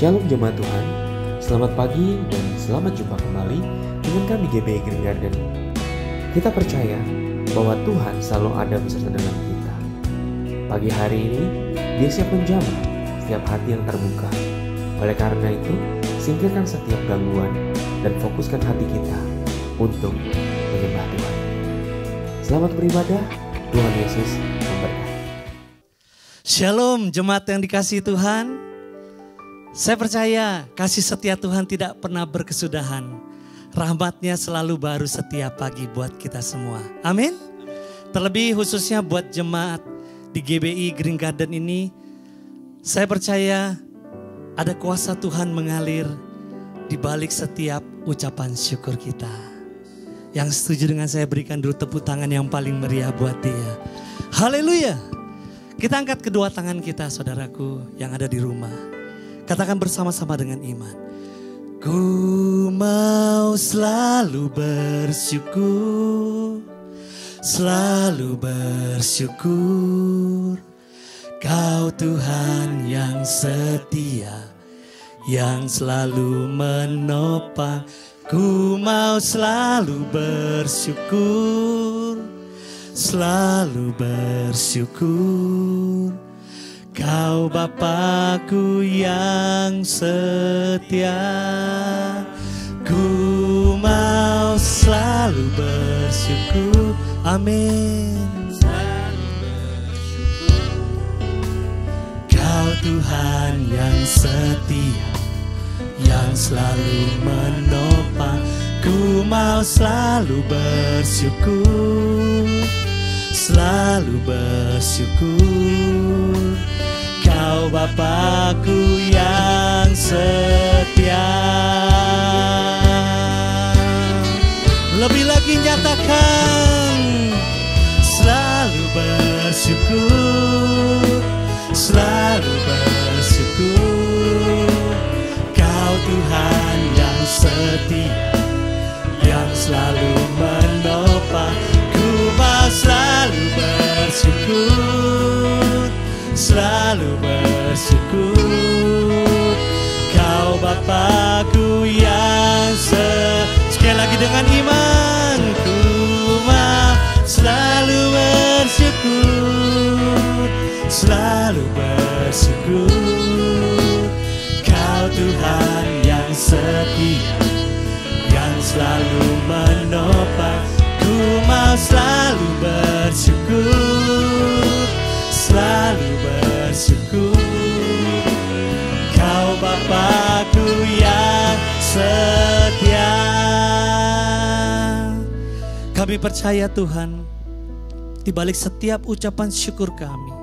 Shalom jemaat Tuhan, selamat pagi dan selamat jumpa kembali dengan kami GBI Green Garden. Kita percaya bahwa Tuhan selalu ada beserta dengan kita. Pagi hari ini, Dia siap menjamah setiap hati yang terbuka. Oleh karena itu, singkirkan setiap gangguan dan fokuskan hati kita untuk menyembah Tuhan. Selamat beribadah, Tuhan Yesus memberkati. Shalom jemaat yang dikasihi Tuhan. Saya percaya kasih setia Tuhan tidak pernah berkesudahan. Rahmat-Nya selalu baru setiap pagi buat kita semua. Amin. Terlebih khususnya buat jemaat di GBI Green Garden ini, saya percaya ada kuasa Tuhan mengalir di balik setiap ucapan syukur kita. Yang setuju dengan saya, berikan dulu tepuk tangan yang paling meriah buat Dia. Haleluya. Kita angkat kedua tangan kita, saudaraku yang ada di rumah. Katakan bersama-sama dengan iman. Ku mau selalu bersyukur, selalu bersyukur. Kau Tuhan yang setia, yang selalu menopang. Ku mau selalu bersyukur, selalu bersyukur. Kau Bapa-Ku yang setia. Ku mau selalu bersyukur. Amin. Selalu bersyukur. Kau Tuhan yang setia, yang selalu menopang. Ku mau selalu bersyukur, selalu bersyukur. Kau Bapa-Ku yang setia. Lebih lagi nyatakan, selalu bersyukur, selalu bersyukur. Kau Tuhan yang setia, yang selalu menopang. Ku mau selalu bersyukur, selalu bersyukur. Kau Bapa-Ku yang sekali lagi dengan iman. Ku mau selalu bersyukur, selalu bersyukur. Kau Tuhan yang setia, yang selalu menopang. Ku mau selalu bersyukur, selalu bersyukur. Kau Bapa-Ku yang setia. Kami percaya Tuhan, di balik setiap ucapan syukur kami,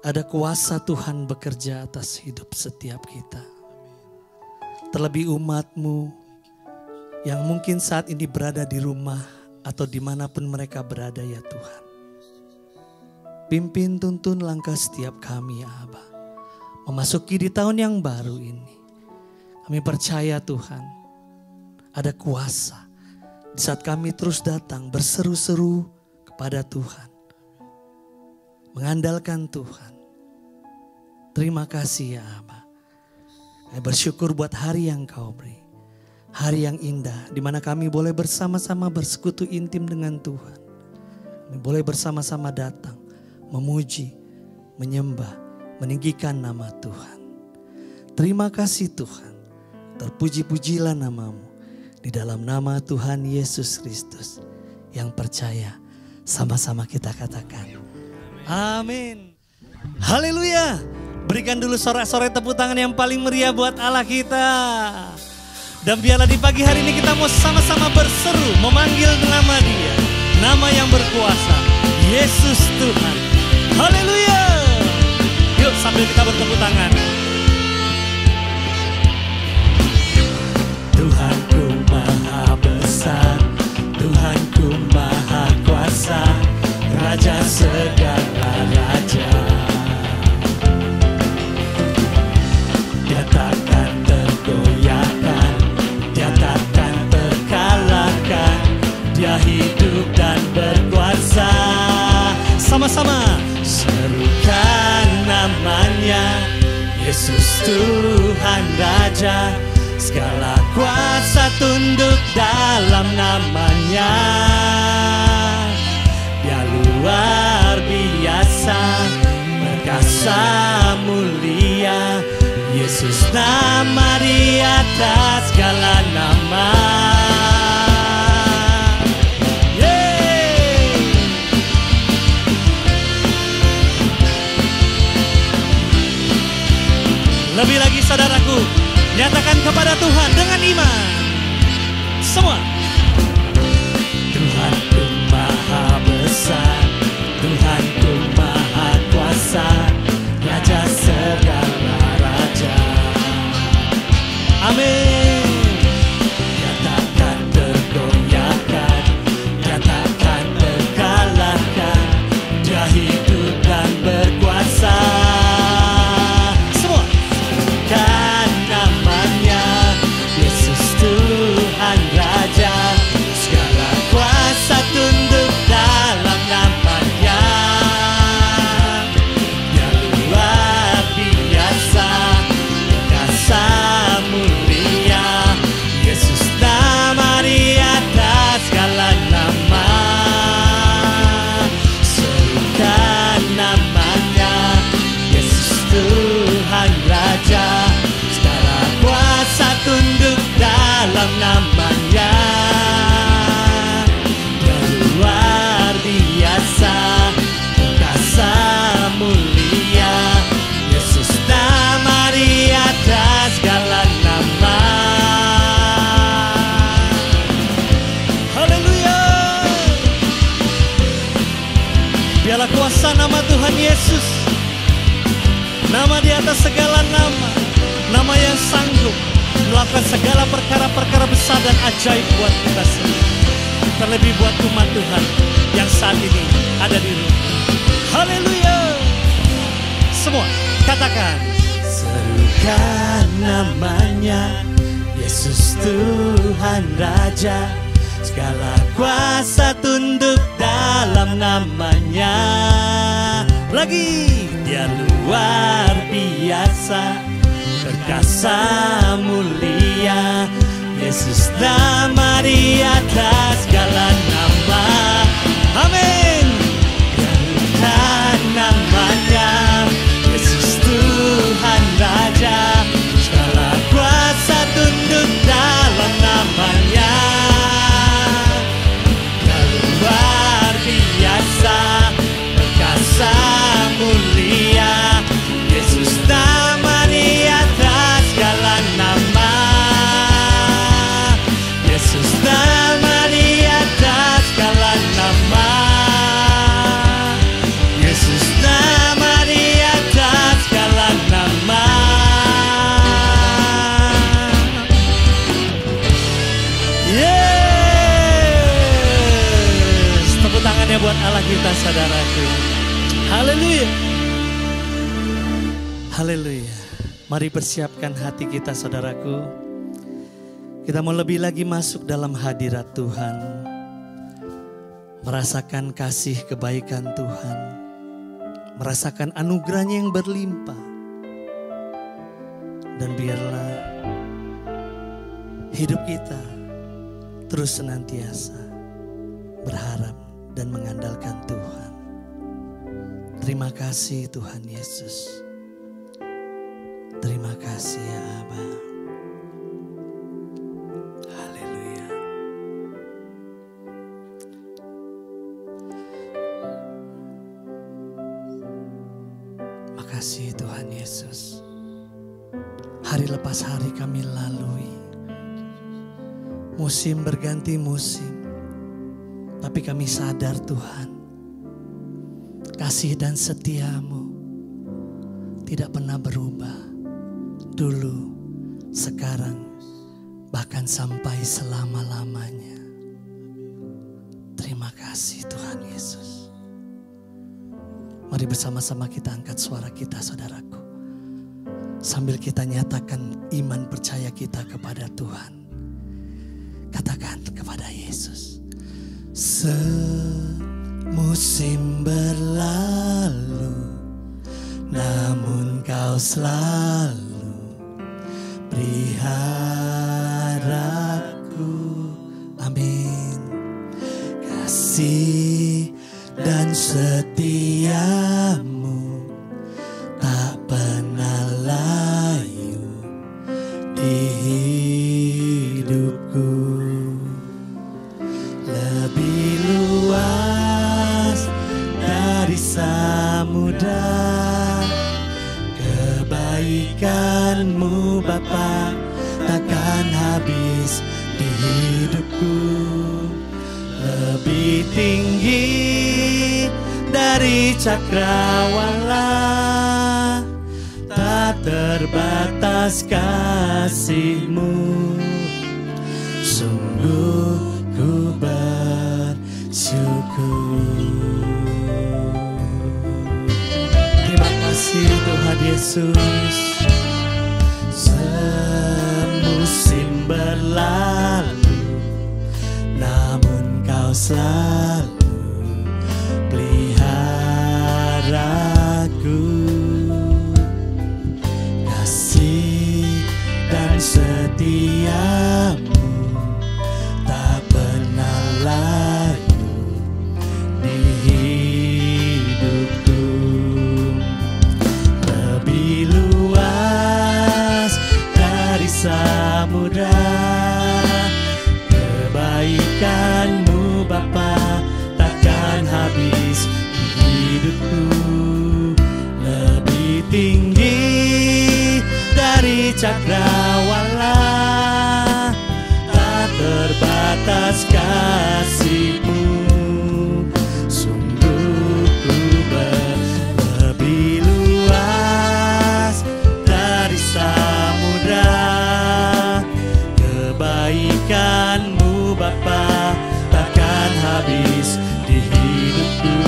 ada kuasa Tuhan bekerja atas hidup setiap kita. Terlebih umat-Mu yang mungkin saat ini berada di rumah atau dimanapun mereka berada ya Tuhan. Pimpin tuntun langkah setiap kami ya Aba. Memasuki di tahun yang baru ini, kami percaya Tuhan, ada kuasa di saat kami terus datang berseru-seru kepada Tuhan, mengandalkan Tuhan. Terima kasih ya Aba. Kami bersyukur buat hari yang Kau beri, hari yang indah di mana kami boleh bersama-sama bersekutu intim dengan Tuhan. Kami boleh bersama-sama datang memuji, menyembah, meninggikan nama Tuhan. Terima kasih Tuhan. Terpuji-pujilah nama-Mu. Di dalam nama Tuhan Yesus Kristus. Yang percaya, sama-sama kita katakan. Amin. Haleluya. Berikan dulu sorak-sorai tepuk tangan yang paling meriah buat Allah kita. Dan biarlah di pagi hari ini kita mau sama-sama berseru, memanggil nama Dia. Nama yang berkuasa, Yesus Tuhan. Haleluya. Yuk sambil kita bertepuk tangan. Tuhanku maha besar, Tuhanku maha kuasa, Raja segala raja. Dia takkan tergoyahkan, Dia takkan terkalahkan. Dia hidup dan berkuasa. Sama-sama serukan namanya Yesus Tuhan Raja, segala kuasa tunduk dalam namanya. Dia luar biasa, perkasa mulia. Yesus nama di atas segala nama. Lebih lagi saudaraku, nyatakan kepada Tuhan dengan iman. Semua. Tuhanku maha besar, Tuhanku maha kuasa, Raja segala raja. Amin. Nyatakan tergoyahkan, nyatakan terkalahkan, Dia hidup dan berkuasa. Kuasa nama Tuhan Yesus, nama di atas segala nama, nama yang sanggup melakukan segala perkara-perkara besar dan ajaib buat kita sendiri, terlebih buat umat Tuhan yang saat ini ada di rumah. Haleluya. Semua katakan, serukan namanya, Yesus Tuhan Raja, segala kuasa tunduk dalam namanya. Lagi, Dia luar biasa, perkasa mulia. Yesus nama di atas segala nama. Amin. Dia namanya, Yesus Tuhan Raja, segala kuasa tunduk dalam namanya. Perkasa mulia, Yesus nama di atas segala nama. Yesus nama di atas segala nama. Yesus nama di atas segala nama. Yes, tepuk tangannya buat Allah kita saudaraku. Haleluya. Haleluya. Mari persiapkan hati kita saudaraku. Kita mau lebih lagi masuk dalam hadirat Tuhan. Merasakan kasih kebaikan Tuhan. Merasakan anugerahnya yang berlimpah. Dan biarlah hidup kita terus senantiasa berharap dan mengandalkan Tuhan. Terima kasih Tuhan Yesus. Terima kasih ya Aba. Haleluya. Makasih Tuhan Yesus. Hari lepas hari kami lalui. Musim berganti musim. Tapi kami sadar Tuhan, kasih dan setia-Mu tidak pernah berubah. Dulu, sekarang, bahkan sampai selama-lamanya. Terima kasih Tuhan Yesus. Mari bersama-sama kita angkat suara kita saudaraku. Sambil kita nyatakan iman percaya kita kepada Tuhan. Katakan kepada Yesus. Semusim berlalu namun Kau selalu peliharaku. Amin. Kasih dan setiamu tak pernah layu di hidupku. Lebih luas dari samudra, kebaikan-Mu Bapa takkan habis di hidupku. Lebih tinggi dari cakrawala, tak terbatas kasih-Mu. Sungguh ku bersyukur. Terima kasih Tuhan Yesus. Semusim berlalu, namun Kau selalu peliharaku. Kasih dan setiamu tak pernah layu di hidupku. Lebih luas dari samudra, kebaikan-Mu Bapa takkan habis di hidupku. Lebih tinggi dari cakrawala, tak terbatas kasih-Mu. Sungguh ku lebih luas dari samudra, kebaikan-Mu Bapa takkan habis di hidupku.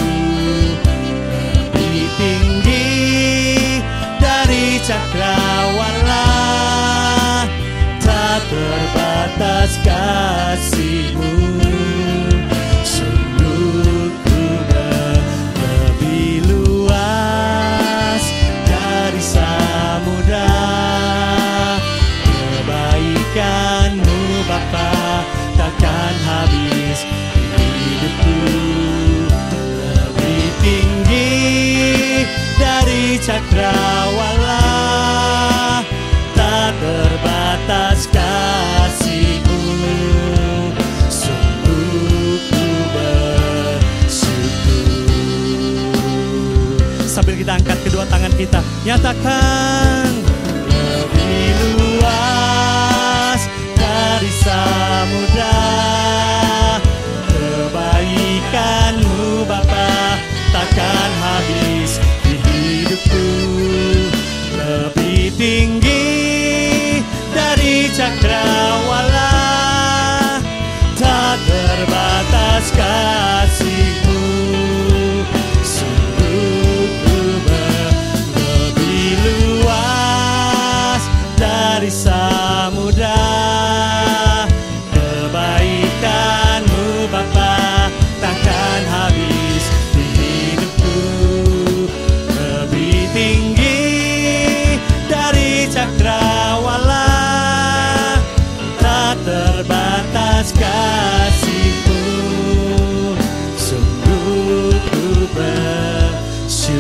Lebih tinggi dari cakrawala, tak terbatas kasih-Mu. Sungguh ku lebih luas dari samudra, kebaikan-Mu Bapa takkan habis di hidupku. Lebih tinggi dari cakrawala, tak terbatas kasih-Mu. Sungguh ku bersyukur. Sambil kita angkat kedua tangan kita, nyatakan lebih luas dari samudra, kebaikan-Mu Bapa takkan habis di hidupku. Lebih tinggi dari cakrawala, tak terbatas kasih-Mu. Sungguh ku lebih luas dari samudra, kebaikan-Mu Bapa takkan habis di hidupku. Lebih tinggi dari cakrawala, tak terbatas kasih-Mu. Sungguh ku bersyukur.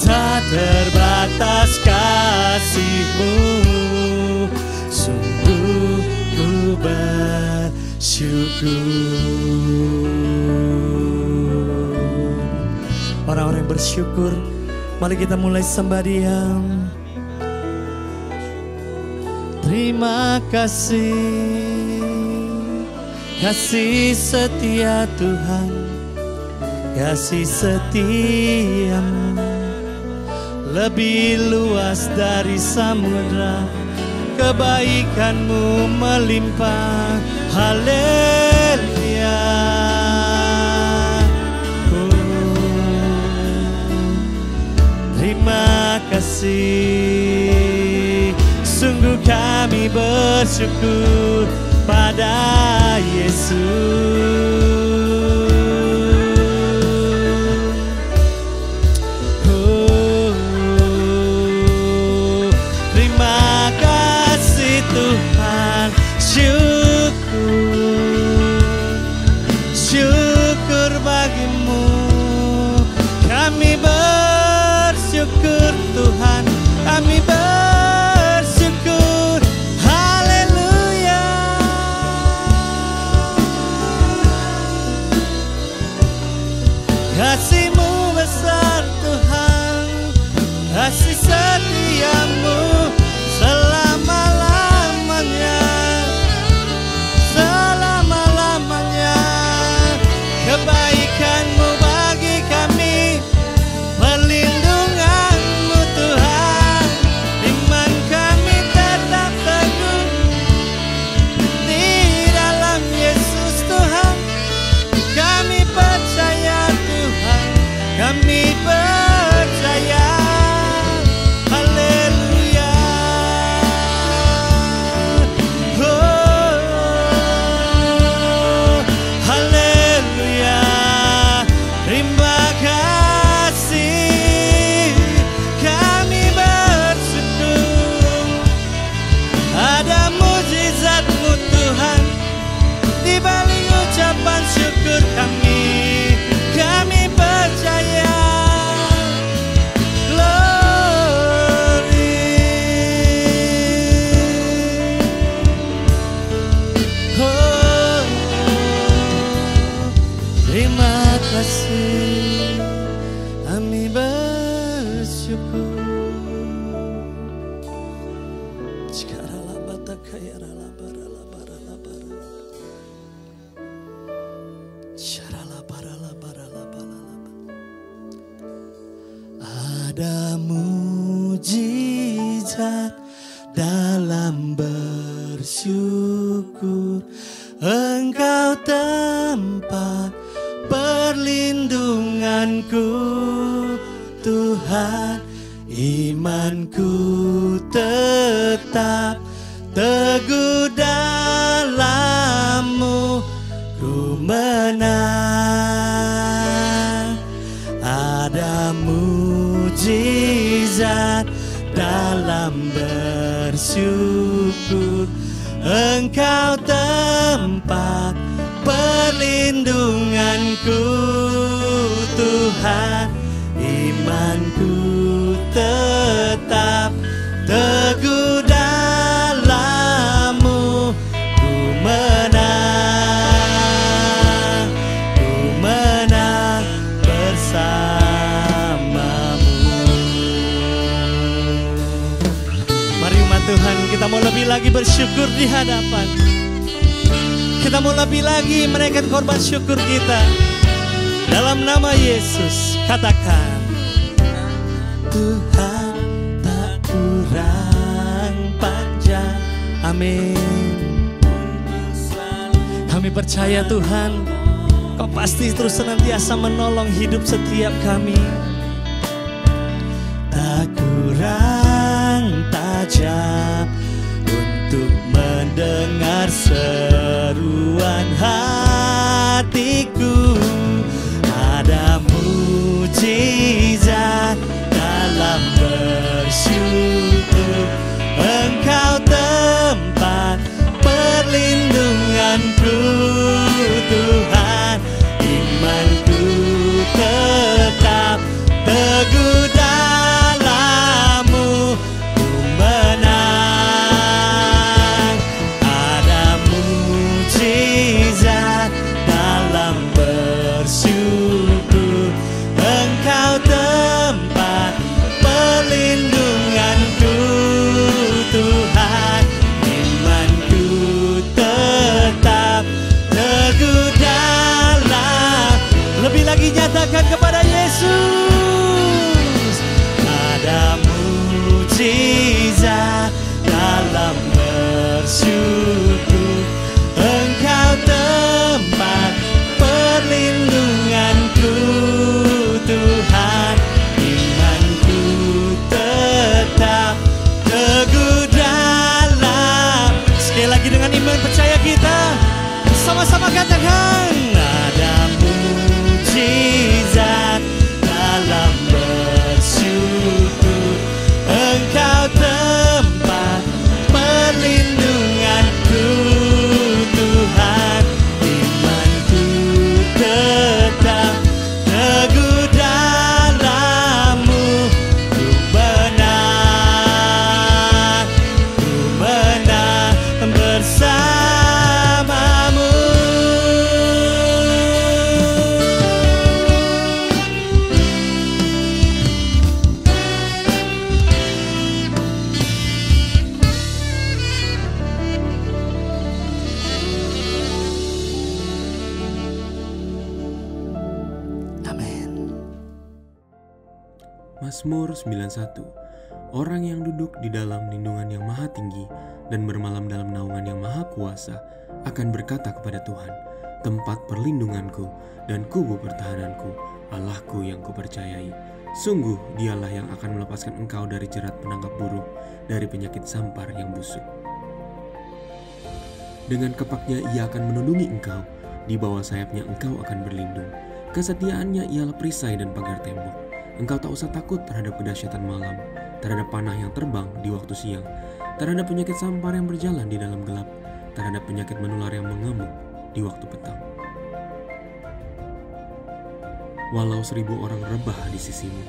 Tak terbatas kasih-Mu. Sungguh ku bersyukur. Orang-orang yang bersyukur, mari kita mulai sembah Dia. Terima kasih, kasih setia Tuhan, kasih setia-Mu lebih luas dari samudra, kebaikan-Mu melimpah. Haleluya. Terima kasih, sungguh kami bersyukur pada Yesus. Tuhan, syukur bagimu. Kami bersyukur Tuhan, kami bersyukur. Haleluya. Kasih-Mu besar Tuhan, kasih setia-Mu selama-lamanya, selama-lamanya. Kebaikan-Mu bagi kami, perlindungan-Mu Tuhan. Iman kami tetap teguh di dalam Yesus Tuhan. Kami percaya Tuhan, kami percaya. Haleluya. Oh, haleluya. Terima kasih, kami bersyukur. Ada mujizat-Mu Tuhan di balik ucapan syukur kami. Kami percaya. Glory. Oh, terima kasih, kami bersyukur. Ada mujizat dalam bersyukur. Engkau tempat perlindunganku Tuhan. Imanku tetap teguh dalam-Mu, ku menang. Ada mujizat dalam bersyukur. Engkau tempat perlindunganku Tuhan. Imanku tetap teguh dalam-Mu, ku menang, bersamamu. Mari umat Tuhan, kita mau lebih lagi bersyukur di hadapan. Kita mau lebih lagi menaikkan korban syukur kita. Dalam nama Yesus, katakan, Tuhan tak kurang panjang. Amin. Kami percaya Tuhan, Kau pasti terus senantiasa menolong hidup setiap kami. Tak kurang tajam untuk mendengar seruan hatiku. Ada mujizat dalam bersyukur. Engkau tempat perlindunganku Tuhan. Imanku tetap teguh dalam-Mu, ku menang. Ada mujizat dalam bersyukur. Engkau tempat perlindunganku Tuhan. Imanku tetap teguh dalam. Lebih lagi nyatakan kepada Yesus. Ada mujizat dalam bersyukur. Engkau tempat perlindunganku Tuhan. Imanku tetap teguh dalam. Sekali lagi dengan iman percaya kita, sama-sama katakan. Ada mujizat dalam bersyukur. Engkau tempat perlindungan Mazmur 91. Orang yang duduk di dalam lindungan yang maha tinggi dan bermalam dalam naungan yang maha kuasa akan berkata kepada Tuhan, tempat perlindunganku dan kubu pertahananku, Allahku yang kupercayai. Sungguh dialah yang akan melepaskan engkau dari jerat penangkap burung, dari penyakit sampar yang busuk. Dengan kepaknya ia akan melindungi engkau, di bawah sayapnya engkau akan berlindung. Kesetiaannya ialah perisai dan pagar tembok. Engkau tak usah takut terhadap kedahsyatan malam, terhadap panah yang terbang di waktu siang, terhadap penyakit sampar yang berjalan di dalam gelap, terhadap penyakit menular yang mengamuk di waktu petang. Walau 1.000 orang rebah di sisimu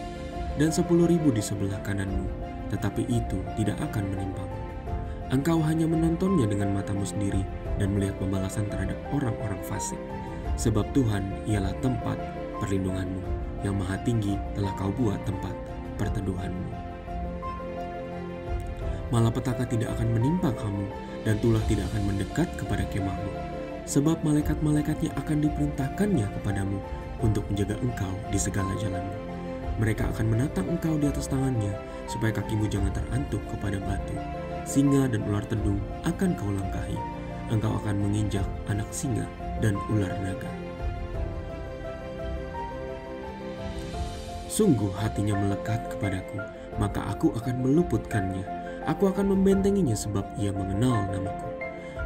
dan 10.000 di sebelah kananmu, tetapi itu tidak akan menimpamu. Engkau hanya menontonnya dengan matamu sendiri dan melihat pembalasan terhadap orang-orang fasik. Sebab Tuhan ialah tempat perlindunganmu, yang maha tinggi telah kau buat tempat perteduhanmu. Malapetaka tidak akan menimpa kamu dan tulah tidak akan mendekat kepada kemahmu. Sebab malaikat-malaikatnya akan diperintahkannya kepadamu untuk menjaga engkau di segala jalanmu. Mereka akan menatang engkau di atas tangannya, supaya kakimu jangan terantuk kepada batu. Singa dan ular tedung akan kau langkahi. Engkau akan menginjak anak singa dan ular naga. Sungguh hatinya melekat kepadaku, maka aku akan meluputkannya. Aku akan membentenginya sebab ia mengenal namaku.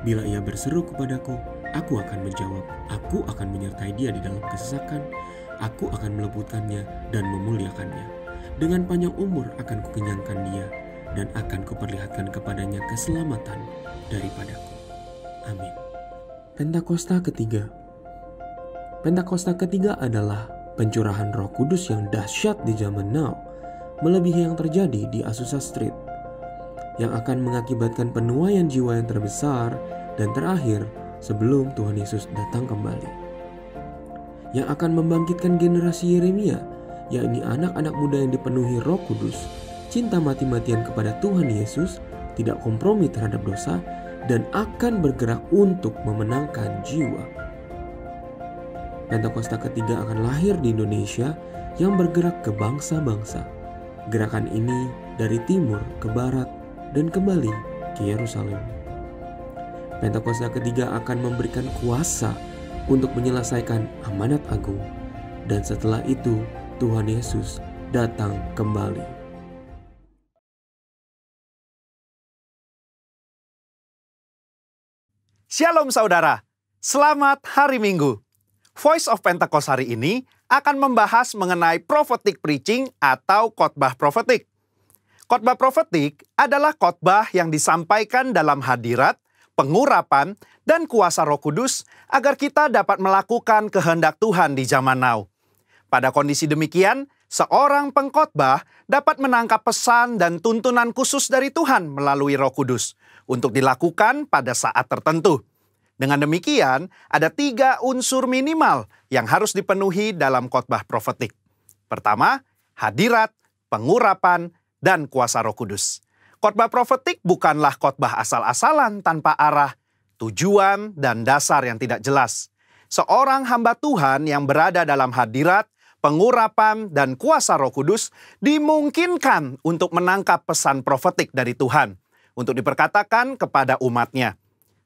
Bila ia berseru kepadaku, aku akan menjawab. Aku akan menyertai dia di dalam kesesakan. Aku akan meluputkannya dan memuliakannya. Dengan panjang umur akan kukenyangkan dia, dan akan kuperlihatkan kepadanya keselamatan daripadaku. Amin. Pentakosta ketiga. Pentakosta ketiga adalah pencurahan Roh Kudus yang dahsyat di zaman now, melebihi yang terjadi di Azusa Street, yang akan mengakibatkan penuaian jiwa yang terbesar dan terakhir sebelum Tuhan Yesus datang kembali. Yang akan membangkitkan generasi Yeremia, yakni anak-anak muda yang dipenuhi Roh Kudus, cinta mati-matian kepada Tuhan Yesus, tidak kompromi terhadap dosa, dan akan bergerak untuk memenangkan jiwa. Pentakosta ketiga akan lahir di Indonesia yang bergerak ke bangsa-bangsa. Gerakan ini dari timur ke barat dan kembali ke Yerusalem. Pentakosta ketiga akan memberikan kuasa untuk menyelesaikan amanat agung, dan setelah itu Tuhan Yesus datang kembali. Shalom saudara, selamat hari Minggu. Voice of Pentecost hari ini akan membahas mengenai prophetic preaching atau khotbah profetik. Khotbah profetik adalah khotbah yang disampaikan dalam hadirat, pengurapan, dan kuasa Roh Kudus agar kita dapat melakukan kehendak Tuhan di zaman now. Pada kondisi demikian, seorang pengkhotbah dapat menangkap pesan dan tuntunan khusus dari Tuhan melalui Roh Kudus untuk dilakukan pada saat tertentu. Dengan demikian, ada 3 unsur minimal yang harus dipenuhi dalam khotbah profetik. Pertama, hadirat, pengurapan, dan kuasa Roh Kudus. Khotbah profetik bukanlah khotbah asal-asalan tanpa arah, tujuan, dan dasar yang tidak jelas. Seorang hamba Tuhan yang berada dalam hadirat, pengurapan, dan kuasa Roh Kudus dimungkinkan untuk menangkap pesan profetik dari Tuhan untuk diperkatakan kepada umatnya.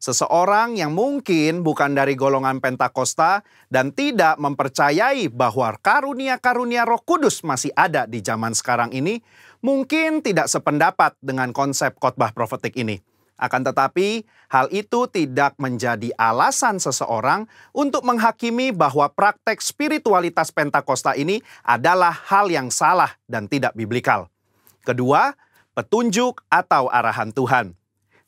Seseorang yang mungkin bukan dari golongan Pentakosta dan tidak mempercayai bahwa karunia-karunia Roh Kudus masih ada di zaman sekarang ini, mungkin tidak sependapat dengan konsep khotbah profetik ini. Akan tetapi, hal itu tidak menjadi alasan seseorang untuk menghakimi bahwa praktek spiritualitas Pentakosta ini adalah hal yang salah dan tidak biblikal. Kedua, petunjuk atau arahan Tuhan.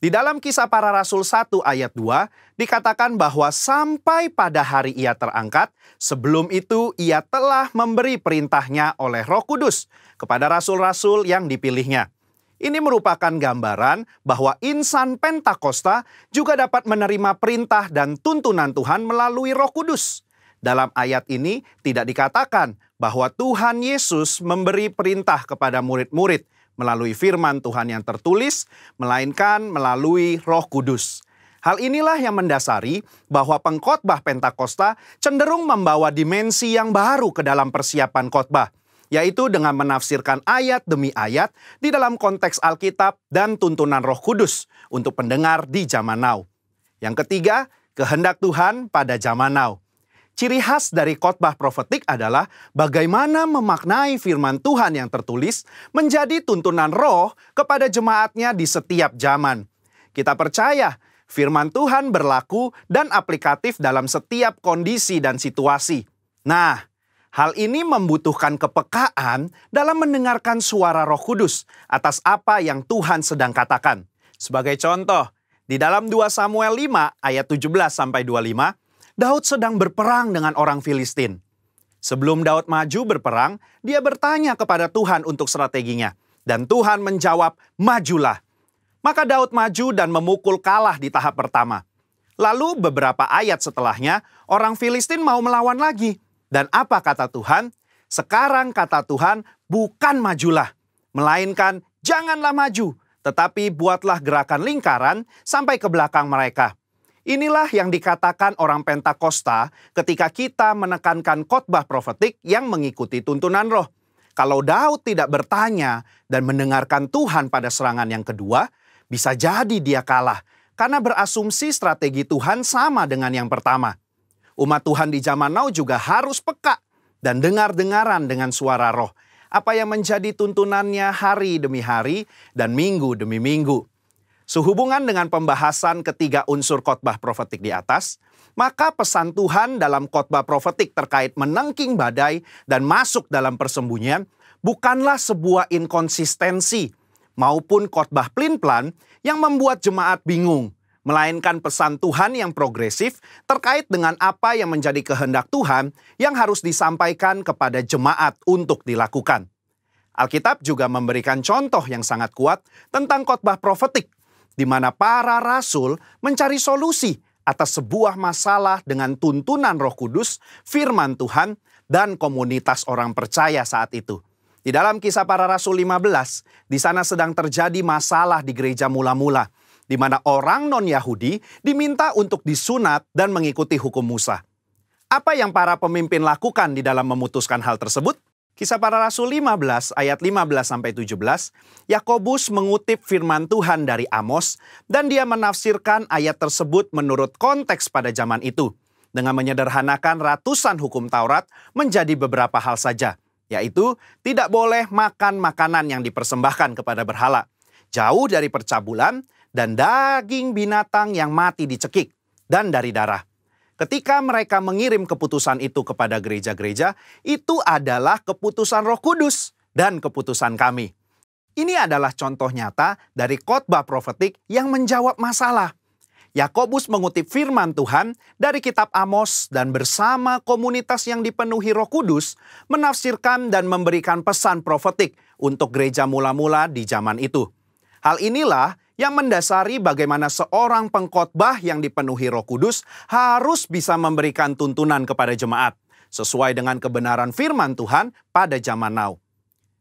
Di dalam Kisah Para Rasul 1 ayat 2, dikatakan bahwa sampai pada hari ia terangkat, sebelum itu ia telah memberi perintahnya oleh Roh Kudus kepada rasul-rasul yang dipilihnya. Ini merupakan gambaran bahwa insan Pentakosta juga dapat menerima perintah dan tuntunan Tuhan melalui Roh Kudus. Dalam ayat ini tidak dikatakan bahwa Tuhan Yesus memberi perintah kepada murid-murid melalui firman Tuhan yang tertulis, melainkan melalui Roh Kudus. Hal inilah yang mendasari bahwa pengkhotbah Pentakosta cenderung membawa dimensi yang baru ke dalam persiapan khotbah, yaitu dengan menafsirkan ayat demi ayat di dalam konteks Alkitab dan tuntunan Roh Kudus untuk pendengar di zaman now. Yang ketiga, kehendak Tuhan pada zaman now. Ciri khas dari khotbah profetik adalah bagaimana memaknai firman Tuhan yang tertulis menjadi tuntunan roh kepada jemaatnya di setiap zaman. Kita percaya firman Tuhan berlaku dan aplikatif dalam setiap kondisi dan situasi. Nah, hal ini membutuhkan kepekaan dalam mendengarkan suara Roh Kudus atas apa yang Tuhan sedang katakan. Sebagai contoh, di dalam 2 Samuel 5 ayat 17-25, Daud sedang berperang dengan orang Filistin. Sebelum Daud maju berperang, dia bertanya kepada Tuhan untuk strateginya. Dan Tuhan menjawab, majulah. Maka Daud maju dan memukul kalah di tahap pertama. Lalu beberapa ayat setelahnya, orang Filistin mau melawan lagi. Dan apa kata Tuhan? Sekarang kata Tuhan, bukan majulah, melainkan janganlah maju, tetapi buatlah gerakan lingkaran sampai ke belakang mereka. Inilah yang dikatakan orang Pentakosta ketika kita menekankan khotbah profetik yang mengikuti tuntunan roh. Kalau Daud tidak bertanya dan mendengarkan Tuhan pada serangan yang kedua, bisa jadi dia kalah karena berasumsi strategi Tuhan sama dengan yang pertama. Umat Tuhan di zaman now juga harus peka dan dengar-dengaran dengan suara roh. Apa yang menjadi tuntunannya hari demi hari dan minggu demi minggu. Sehubungan dengan pembahasan ketiga unsur khotbah profetik di atas, maka pesan Tuhan dalam khotbah profetik terkait menengking badai dan masuk dalam persembunyian bukanlah sebuah inkonsistensi maupun khotbah plin-plan yang membuat jemaat bingung, melainkan pesan Tuhan yang progresif terkait dengan apa yang menjadi kehendak Tuhan yang harus disampaikan kepada jemaat untuk dilakukan. Alkitab juga memberikan contoh yang sangat kuat tentang khotbah profetik, di mana para rasul mencari solusi atas sebuah masalah dengan tuntunan Roh Kudus, firman Tuhan, dan komunitas orang percaya saat itu. Di dalam Kisah Para Rasul 15, di sana sedang terjadi masalah di gereja mula-mula, di mana orang non-Yahudi diminta untuk disunat dan mengikuti hukum Musa. Apa yang para pemimpin lakukan di dalam memutuskan hal tersebut? Kisah Para Rasul 15 ayat 15-17, Yakobus mengutip firman Tuhan dari Amos dan dia menafsirkan ayat tersebut menurut konteks pada zaman itu dengan menyederhanakan ratusan hukum Taurat menjadi beberapa hal saja, yaitu tidak boleh makan makanan yang dipersembahkan kepada berhala, jauh dari percabulan dan daging binatang yang mati dicekik, dan dari darah. Ketika mereka mengirim keputusan itu kepada gereja-gereja, itu adalah keputusan Roh Kudus dan keputusan kami. Ini adalah contoh nyata dari khotbah profetik yang menjawab masalah. Yakobus mengutip firman Tuhan dari kitab Amos dan bersama komunitas yang dipenuhi Roh Kudus menafsirkan dan memberikan pesan profetik untuk gereja mula-mula di zaman itu. Hal inilah yang mendasari bagaimana seorang pengkhotbah yang dipenuhi Roh Kudus harus bisa memberikan tuntunan kepada jemaat sesuai dengan kebenaran firman Tuhan pada zaman now.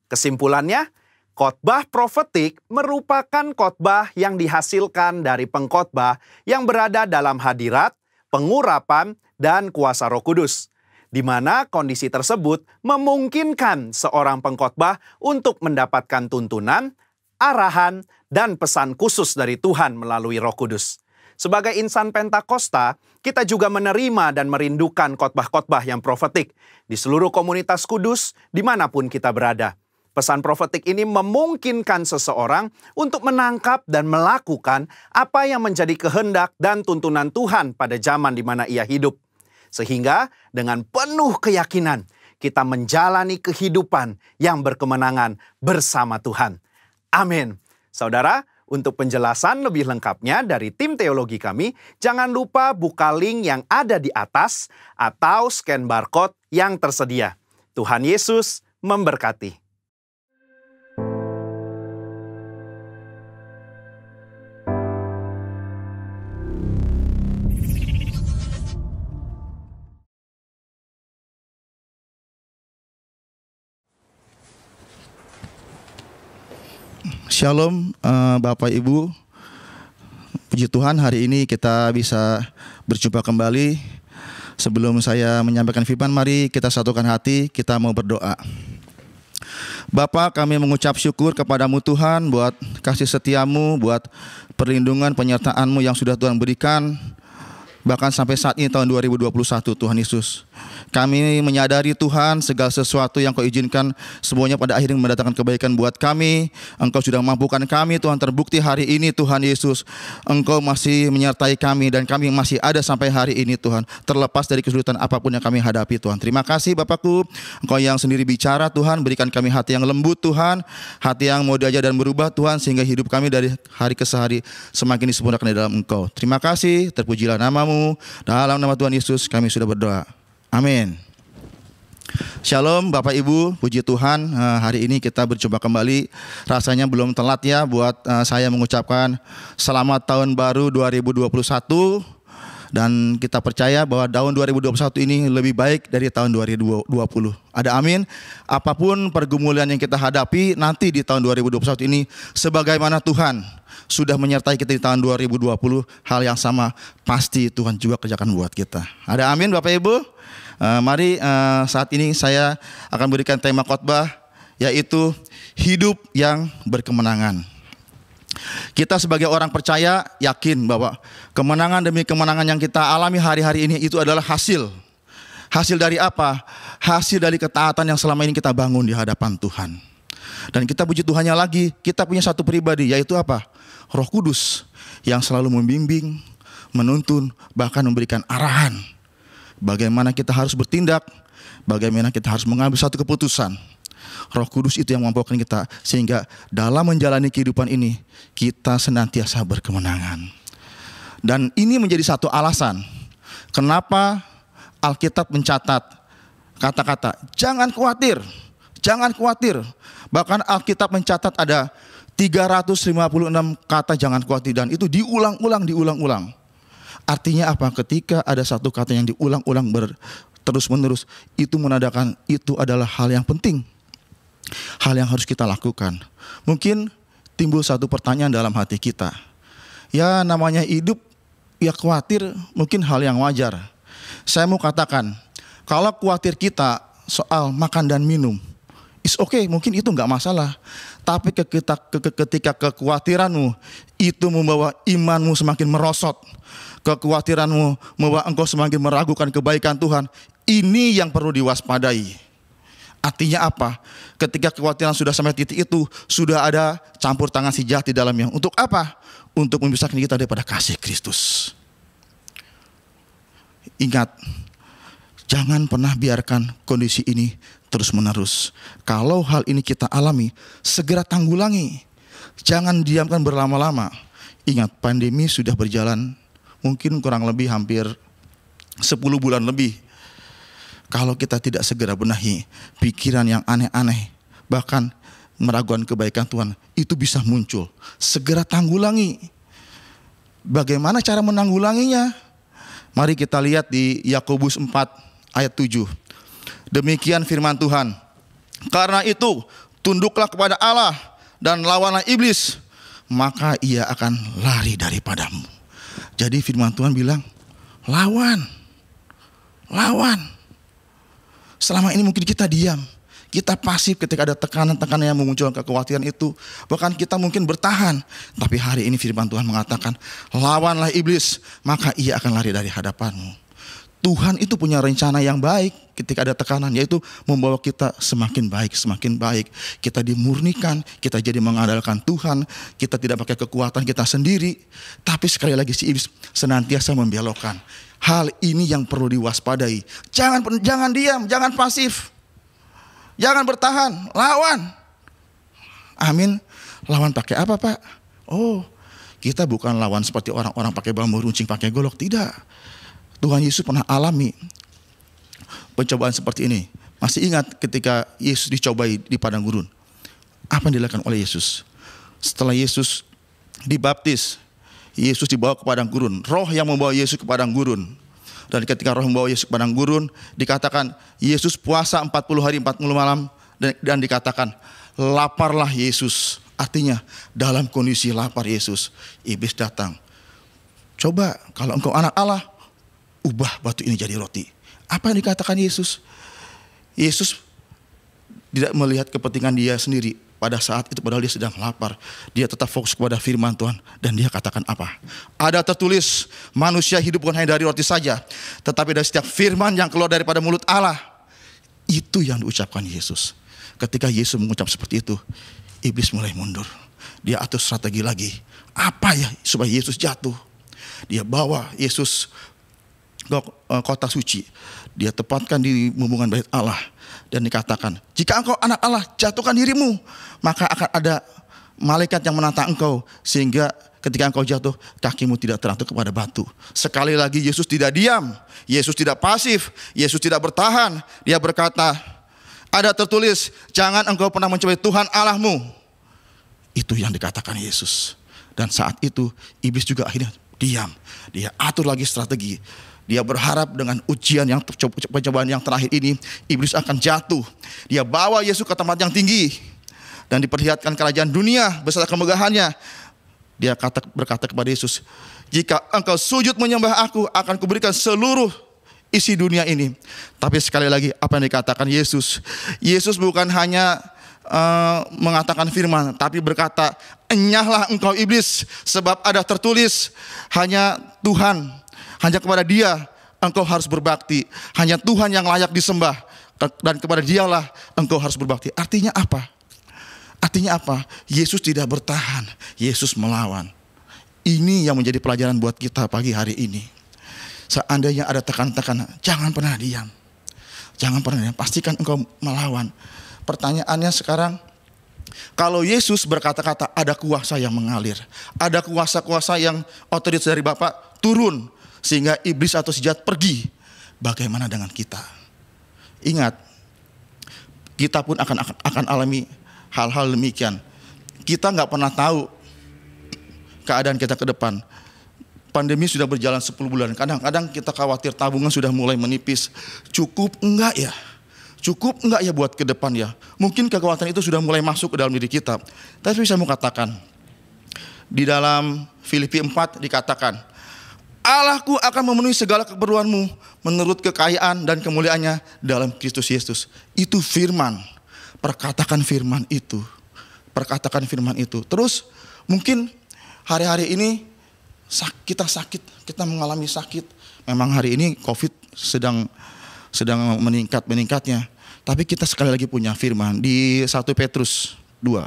Kesimpulannya, khotbah profetik merupakan khotbah yang dihasilkan dari pengkhotbah yang berada dalam hadirat, pengurapan, dan kuasa Roh Kudus, di mana kondisi tersebut memungkinkan seorang pengkhotbah untuk mendapatkan tuntunan, arahan, dan pesan khusus dari Tuhan melalui Roh Kudus. Sebagai insan Pentakosta, kita juga menerima dan merindukan khotbah-khotbah yang profetik di seluruh komunitas kudus dimanapun kita berada. Pesan profetik ini memungkinkan seseorang untuk menangkap dan melakukan apa yang menjadi kehendak dan tuntunan Tuhan pada zaman di mana ia hidup. Sehingga dengan penuh keyakinan kita menjalani kehidupan yang berkemenangan bersama Tuhan. Amin. Saudara, untuk penjelasan lebih lengkapnya dari tim teologi kami, jangan lupa buka link yang ada di atas atau scan barcode yang tersedia. Tuhan Yesus memberkati. Shalom Bapak Ibu, puji Tuhan hari ini kita bisa berjumpa kembali. Sebelum saya menyampaikan firman, mari kita satukan hati, kita mau berdoa. Bapa, kami mengucap syukur kepadamu Tuhan buat kasih setiamu, buat perlindungan penyertaan-Mu yang sudah Tuhan berikan. Bahkan sampai saat ini tahun 2021 Tuhan Yesus. Kami menyadari Tuhan segala sesuatu yang Kau izinkan semuanya pada akhirnya mendatangkan kebaikan buat kami. Engkau sudah mampukan kami Tuhan, terbukti hari ini Tuhan Yesus. Engkau masih menyertai kami dan kami masih ada sampai hari ini Tuhan. Terlepas dari kesulitan apapun yang kami hadapi Tuhan. Terima kasih Bapakku, Engkau yang sendiri bicara Tuhan. Berikan kami hati yang lembut Tuhan, hati yang mau diajar dan berubah Tuhan, sehingga hidup kami dari hari ke hari semakin disempurnakan di dalam Engkau. Terima kasih, terpujilah nama-Mu. Dalam nama Tuhan Yesus kami sudah berdoa. Amin. Shalom Bapak Ibu, puji Tuhan. Hari ini kita berjumpa kembali. Rasanya belum telat ya buat saya mengucapkan selamat tahun baru 2021. Dan kita percaya bahwa tahun 2021 ini lebih baik dari tahun 2020. Ada amin. Apapun pergumulan yang kita hadapi nanti di tahun 2021 ini, sebagaimana Tuhan sudah menyertai kita di tahun 2020, hal yang sama pasti Tuhan juga kerjakan buat kita. Ada amin Bapak Ibu. Mari saat ini saya akan berikan tema khotbah, yaitu hidup yang berkemenangan. Kita sebagai orang percaya yakin bahwa kemenangan demi kemenangan yang kita alami hari-hari ini itu adalah hasil. Hasil dari apa? Hasil dari ketaatan yang selama ini kita bangun di hadapan Tuhan. Dan kita puji Tuhannya lagi, kita punya satu pribadi, yaitu apa? Roh Kudus yang selalu membimbing, menuntun, bahkan memberikan arahan. Bagaimana kita harus bertindak, bagaimana kita harus mengambil satu keputusan. Roh Kudus itu yang memampukan kita, sehingga dalam menjalani kehidupan ini kita senantiasa berkemenangan. Dan ini menjadi satu alasan kenapa Alkitab mencatat kata-kata jangan khawatir, jangan khawatir. Bahkan Alkitab mencatat ada 356 kata jangan khawatir, dan itu diulang-ulang. Artinya apa? Ketika ada satu kata yang diulang-ulang terus-menerus, itu menandakan itu adalah hal yang penting, hal yang harus kita lakukan. Mungkin timbul satu pertanyaan dalam hati kita. Ya namanya hidup, ya khawatir mungkin hal yang wajar. Saya mau katakan, kalau khawatir kita soal makan dan minum, it's okay, mungkin itu nggak masalah. Tapi ketika kekhawatiranmu itu membawa imanmu semakin merosot, kekhawatiranmu membawa engkau semakin meragukan kebaikan Tuhan, ini yang perlu diwaspadai. Artinya apa? Ketika kekhawatiran sudah sampai titik itu, sudah ada campur tangan si jahat di dalamnya. Untuk apa? Untuk memisahkan kita daripada kasih Kristus. Ingat, jangan pernah biarkan kondisi ini terus menerus. Kalau hal ini kita alami, segera tanggulangi. Jangan diamkan berlama-lama. Ingat, pandemi sudah berjalan mungkin kurang lebih hampir 10 bulan lebih. Kalau kita tidak segera benahi, pikiran yang aneh-aneh, bahkan meragukan kebaikan Tuhan, itu bisa muncul. Segera tanggulangi. Bagaimana cara menanggulanginya? Mari kita lihat di Yakobus 4 ayat 7. Demikian firman Tuhan. Karena itu, tunduklah kepada Allah dan lawanlah iblis, maka ia akan lari daripadamu. Jadi firman Tuhan bilang, lawan. Selama ini mungkin kita diam, kita pasif ketika ada tekanan-tekanan yang memunculkan kekhawatiran itu. Bahkan kita mungkin bertahan. Tapi hari ini firman Tuhan mengatakan, lawanlah iblis, maka ia akan lari dari hadapanmu. Tuhan itu punya rencana yang baik ketika ada tekanan, yaitu membawa kita semakin baik. Kita dimurnikan, kita jadi mengandalkan Tuhan, kita tidak pakai kekuatan kita sendiri. Tapi sekali lagi si iblis senantiasa membelokkan. Hal ini yang perlu diwaspadai. Jangan diam, jangan pasif. Jangan bertahan, lawan. Amin. Lawan pakai apa, Pak? Oh, kita bukan lawan seperti orang-orang pakai bambu runcing, pakai golok, tidak. Tuhan Yesus pernah alami pencobaan seperti ini. Masih ingat ketika Yesus dicobai di padang gurun? Apa yang dilakukan oleh Yesus? Setelah Yesus dibaptis, Yesus dibawa ke padang gurun. Roh yang membawa Yesus ke padang gurun. Dan ketika roh membawa Yesus ke padang gurun, dikatakan Yesus puasa 40 hari 40 malam. Dan dikatakan laparlah Yesus. Artinya dalam kondisi lapar Yesus, iblis datang. Coba kalau engkau anak Allah, ubah batu ini jadi roti. Apa yang dikatakan Yesus? Yesus tidak melihat kepentingan dia sendiri. Pada saat itu padahal dia sedang lapar, dia tetap fokus kepada firman Tuhan. Dan dia katakan apa? Ada tertulis, manusia hidup bukan hanya dari roti saja, tetapi dari setiap firman yang keluar daripada mulut Allah. Itu yang diucapkan Yesus. Ketika Yesus mengucap seperti itu, iblis mulai mundur. Dia atur strategi lagi. Apa ya supaya Yesus jatuh? Dia bawa Yesus ke kota suci. Dia tempatkan di bumbungan bait Allah. Dan dikatakan, jika engkau anak Allah, jatuhkan dirimu. Maka akan ada malaikat yang menantang engkau. Sehingga ketika engkau jatuh, kakimu tidak terantuk kepada batu. Sekali lagi Yesus tidak diam. Yesus tidak pasif. Yesus tidak bertahan. Dia berkata, ada tertulis, jangan engkau pernah mencobai Tuhan Allahmu. Itu yang dikatakan Yesus. Dan saat itu iblis juga akhirnya diam. Dia atur lagi strategi. Dia berharap dengan ujian yang pencobaan yang terakhir ini, iblis akan jatuh. Dia bawa Yesus ke tempat yang tinggi dan diperlihatkan kerajaan dunia beserta kemegahannya. Dia berkata kepada Yesus, jika engkau sujud menyembah aku, akan kuberikan seluruh isi dunia ini. Tapi sekali lagi apa yang dikatakan Yesus? Yesus bukan hanya mengatakan firman, tapi berkata, enyahlah engkau iblis, sebab ada tertulis, hanya Tuhan, hanya kepada Dia engkau harus berbakti. Hanya Tuhan yang layak disembah, dan kepada Dialah engkau harus berbakti. Artinya apa? Artinya apa? Yesus tidak bertahan, Yesus melawan. Ini yang menjadi pelajaran buat kita pagi hari ini. Seandainya ada tekanan-tekanan, jangan pernah diam. Jangan pernah diam, pastikan engkau melawan. Pertanyaannya sekarang, kalau Yesus berkata-kata ada kuasa yang mengalir, ada kuasa-kuasa yang otoritas dari Bapa turun, sehingga iblis atau si jahat pergi. Bagaimana dengan kita? Ingat, kita pun akan alami hal-hal demikian. Kita nggak pernah tahu keadaan kita ke depan. Pandemi sudah berjalan 10 bulan. Kadang-kadang kita khawatir tabungan sudah mulai menipis. Cukup enggak ya? Cukup enggak ya buat ke depan ya? Mungkin kekhawatiran itu sudah mulai masuk ke dalam diri kita. Tapi saya mau katakan, di dalam Filipi 4 dikatakan, Allahku akan memenuhi segala keperluanmu menurut kekayaan dan kemuliaannya dalam Kristus Yesus. Itu firman. Perkatakan firman itu. Perkatakan firman itu. Terus mungkin hari-hari ini kita sakit, kita mengalami sakit. Memang hari ini COVID sedang meningkatnya. Tapi kita sekali lagi punya firman di 1 Petrus 2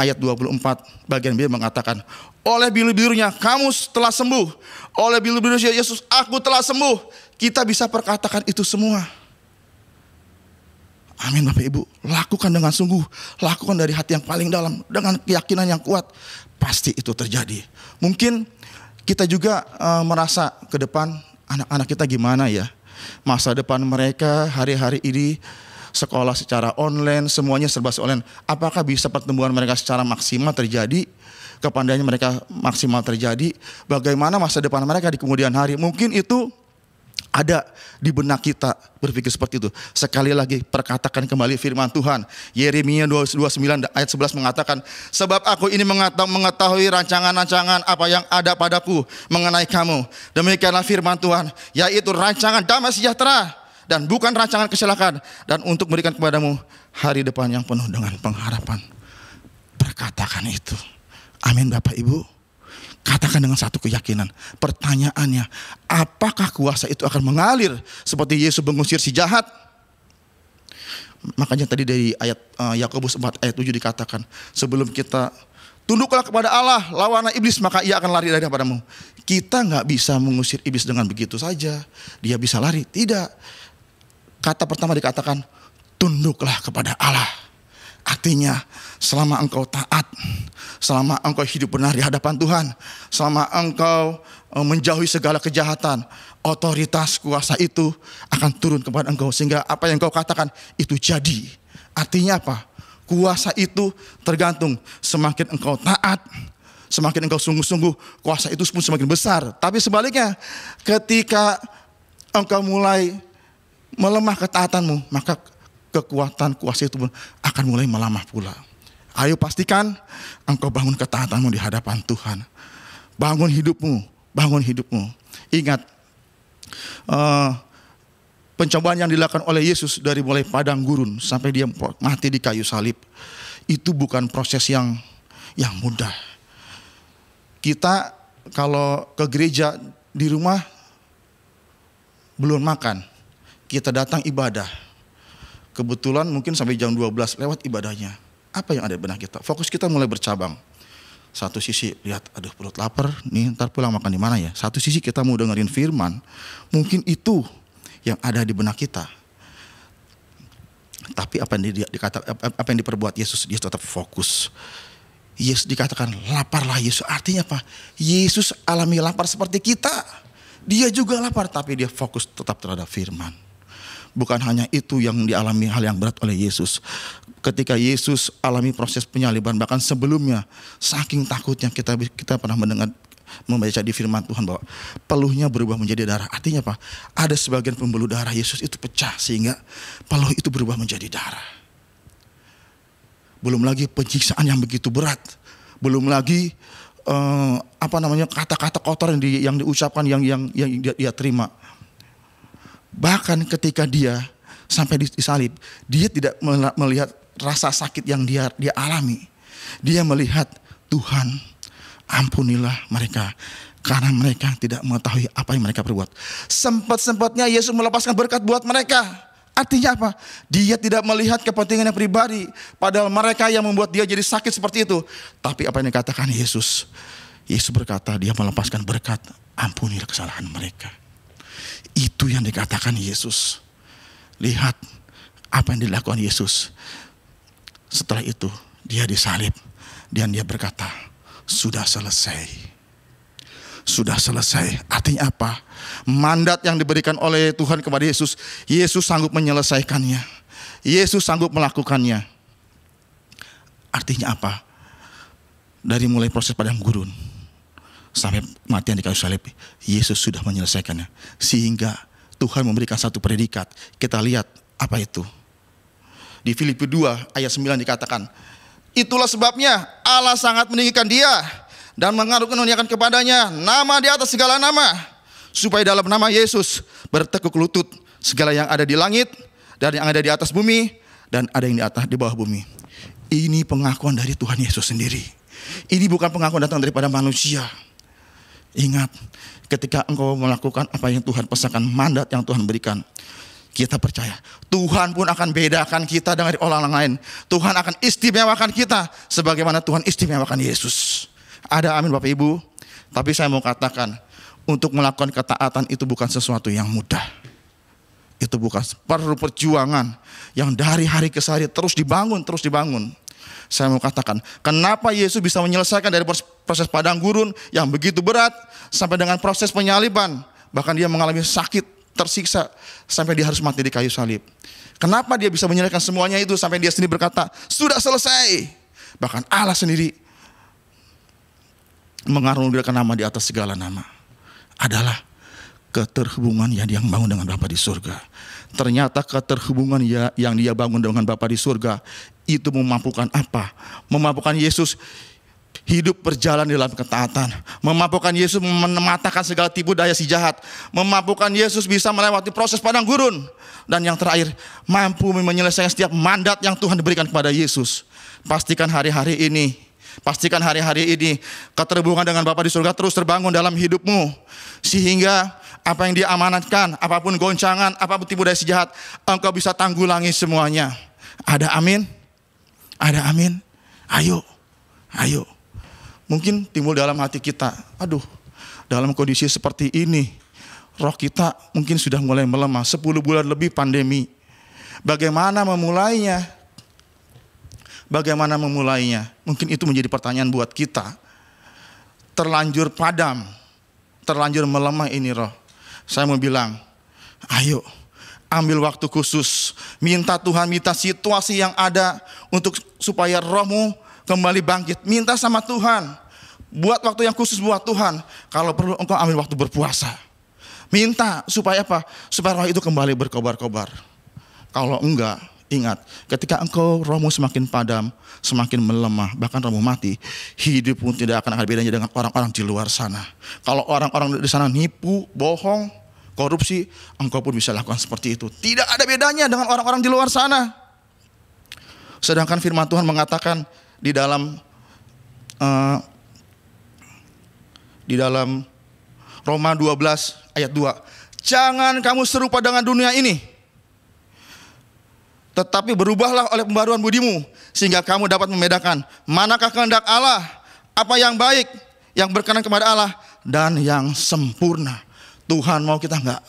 ayat 24 bagian B mengatakan, oleh biru-birunya kamu telah sembuh. Oleh biru-birunya Yesus aku telah sembuh. Kita bisa perkatakan itu semua. Amin Bapak Ibu. Lakukan dengan sungguh. Lakukan dari hati yang paling dalam. Dengan keyakinan yang kuat. Pasti itu terjadi. Mungkin kita juga merasa ke depan anak-anak kita gimana ya. Masa depan mereka hari-hari ini sekolah secara online, semuanya serba online. Apakah bisa pertumbuhan mereka secara maksimal terjadi? Kepandaian mereka maksimal terjadi? Bagaimana masa depan mereka di kemudian hari? Mungkin itu ada di benak kita berpikir seperti itu. Sekali lagi perkatakan kembali firman Tuhan. Yeremia 29 ayat 11 mengatakan, sebab aku ini mengetahui rancangan-rancangan apa yang ada padaku mengenai kamu. Demikianlah firman Tuhan, yaitu rancangan damai sejahtera dan bukan rancangan kecelakaan, dan untuk memberikan kepadamu hari depan yang penuh dengan pengharapan. Perkatakan itu. Amin Bapak Ibu. Katakan dengan satu keyakinan. Pertanyaannya, apakah kuasa itu akan mengalir seperti Yesus mengusir si jahat? Makanya tadi dari ayat Yakobus 4 ayat 7 dikatakan, sebelum kita tunduklah kepada Allah, lawanlah iblis, maka ia akan lari daripadamu. Kita nggak bisa mengusir iblis dengan begitu saja. Dia bisa lari. Tidak. Kata pertama dikatakan, tunduklah kepada Allah. Artinya selama engkau taat, selama engkau hidup benar di hadapan Tuhan, selama engkau menjauhi segala kejahatan, otoritas kuasa itu akan turun kepada engkau. Sehingga apa yang engkau katakan itu jadi. Artinya apa? Kuasa itu tergantung semakin engkau taat, semakin engkau sungguh-sungguh, kuasa itu pun semakin besar. Tapi sebaliknya, ketika engkau mulai melemah ketaatanmu, maka kekuatan kuasa itu pun akan mulai melamah pula. Ayo pastikan engkau bangun ketaatanmu di hadapan Tuhan. Bangun hidupmu, bangun hidupmu. Ingat, pencobaan yang dilakukan oleh Yesus dari mulai padang gurun sampai dia mati di kayu salib, itu bukan proses yang mudah. Kita kalau ke gereja di rumah belum makan, kita datang ibadah. Kebetulan mungkin sampai jam 12 lewat ibadahnya. Apa yang ada di benak kita? Fokus kita mulai bercabang. Satu sisi lihat, aduh perut lapar, nih ntar pulang makan di mana ya. Satu sisi kita mau dengerin firman, mungkin itu yang ada di benak kita. Tapi apa yang diperbuat Yesus, dia tetap fokus. Yesus dikatakan laparlah Yesus, artinya apa? Yesus alami lapar seperti kita. Dia juga lapar, tapi dia fokus tetap terhadap firman. Bukan hanya itu yang dialami hal yang berat oleh Yesus. Ketika Yesus alami proses penyaliban, bahkan sebelumnya, saking takutnya kita pernah mendengar, membaca di firman Tuhan bahwa peluhnya berubah menjadi darah. Artinya apa? Ada sebagian pembuluh darah Yesus itu pecah sehingga peluh itu berubah menjadi darah. Belum lagi penyiksaan yang begitu berat. Belum lagi kata-kata kotor yang diucapkan yang dia terima. Bahkan ketika dia sampai disalib, dia tidak melihat rasa sakit yang dia alami. Dia melihat, Tuhan, ampunilah mereka karena mereka tidak mengetahui apa yang mereka perbuat. Sempat-sempatnya Yesus melepaskan berkat buat mereka. Artinya apa? Dia tidak melihat kepentingannya pribadi, padahal mereka yang membuat dia jadi sakit seperti itu. Tapi apa yang dikatakan Yesus? Yesus berkata, dia melepaskan berkat, ampunilah kesalahan mereka. Itu yang dikatakan Yesus. Lihat apa yang dilakukan Yesus. Setelah itu dia disalib dan dia berkata, sudah selesai. Sudah selesai. Artinya apa? Mandat yang diberikan oleh Tuhan kepada Yesus, Yesus sanggup menyelesaikannya. Yesus sanggup melakukannya. Artinya apa? Dari mulai proses padang gurun sampai matian di kayu salib, Yesus sudah menyelesaikannya. Sehingga Tuhan memberikan satu predikat. Kita lihat apa itu. Di Filipi 2 ayat 9 dikatakan, itulah sebabnya Allah sangat meninggikan dia dan mengaruniakan kepadanya nama di atas segala nama, supaya dalam nama Yesus bertekuk lutut segala yang ada di langit dan yang ada di atas bumi dan ada yang di bawah bumi. Ini pengakuan dari Tuhan Yesus sendiri. Ini bukan pengakuan datang daripada manusia. Ingat, ketika engkau melakukan apa yang Tuhan pesankan, mandat yang Tuhan berikan, kita percaya Tuhan pun akan bedakan kita dengan orang lain. Tuhan akan istimewakan kita sebagaimana Tuhan istimewakan Yesus. Ada amin Bapak Ibu? Tapi saya mau katakan, untuk melakukan ketaatan itu bukan sesuatu yang mudah. Itu bukan, perlu perjuangan yang dari hari ke hari terus dibangun. Saya mau katakan, kenapa Yesus bisa menyelesaikan dari proses padang gurun yang begitu berat sampai dengan proses penyaliban. Bahkan dia mengalami sakit, tersiksa, sampai dia harus mati di kayu salib. Kenapa dia bisa menyelesaikan semuanya itu sampai dia sendiri berkata, sudah selesai. Bahkan Allah sendiri mengaruniakan nama di atas segala nama. Adalah keterhubungan yang dia bangun dengan Bapa di surga. Ternyata keterhubungan yang dia bangun dengan Bapa di surga itu memampukan apa? Memampukan Yesus hidup berjalan dalam ketaatan. Memampukan Yesus mematahkan segala tipu daya si jahat. Memampukan Yesus bisa melewati proses padang gurun. Dan yang terakhir, mampu menyelesaikan setiap mandat yang Tuhan berikan kepada Yesus. Pastikan hari-hari ini keterhubungan dengan Bapa di surga terus terbangun dalam hidupmu. Sehingga apa yang dia amanatkan, apapun goncangan, apapun tipu daya si jahat, engkau bisa tanggulangi semuanya. Ada amin? Ada amin? Ayo. Mungkin timbul dalam hati kita, aduh, dalam kondisi seperti ini, roh kita mungkin sudah mulai melemah. 10 bulan lebih pandemi. Bagaimana memulainya? Mungkin itu menjadi pertanyaan buat kita. Terlanjur padam, terlanjur melemah ini roh. Saya mau bilang, ayo ambil waktu khusus. Minta Tuhan, minta situasi yang ada supaya rohmu kembali bangkit. Minta sama Tuhan. Buat waktu yang khusus buat Tuhan. Kalau perlu engkau ambil waktu berpuasa. Minta supaya apa? Supaya roh itu kembali berkobar-kobar. Kalau enggak, ingat, ketika engkau rohmu semakin padam, semakin melemah, bahkan rohmu mati, hidupmu tidak akan ada bedanya dengan orang-orang di luar sana. Kalau orang-orang di sana nipu, bohong, korupsi, engkau pun bisa lakukan seperti itu. Tidak ada bedanya dengan orang-orang di luar sana. Sedangkan firman Tuhan mengatakan di dalam Roma 12 ayat 2, jangan kamu serupa dengan dunia ini, tetapi berubahlah oleh pembaruan budimu, sehingga kamu dapat membedakan manakah kehendak Allah, apa yang baik, yang berkenan kepada Allah, dan yang sempurna. Tuhan mau kita nggak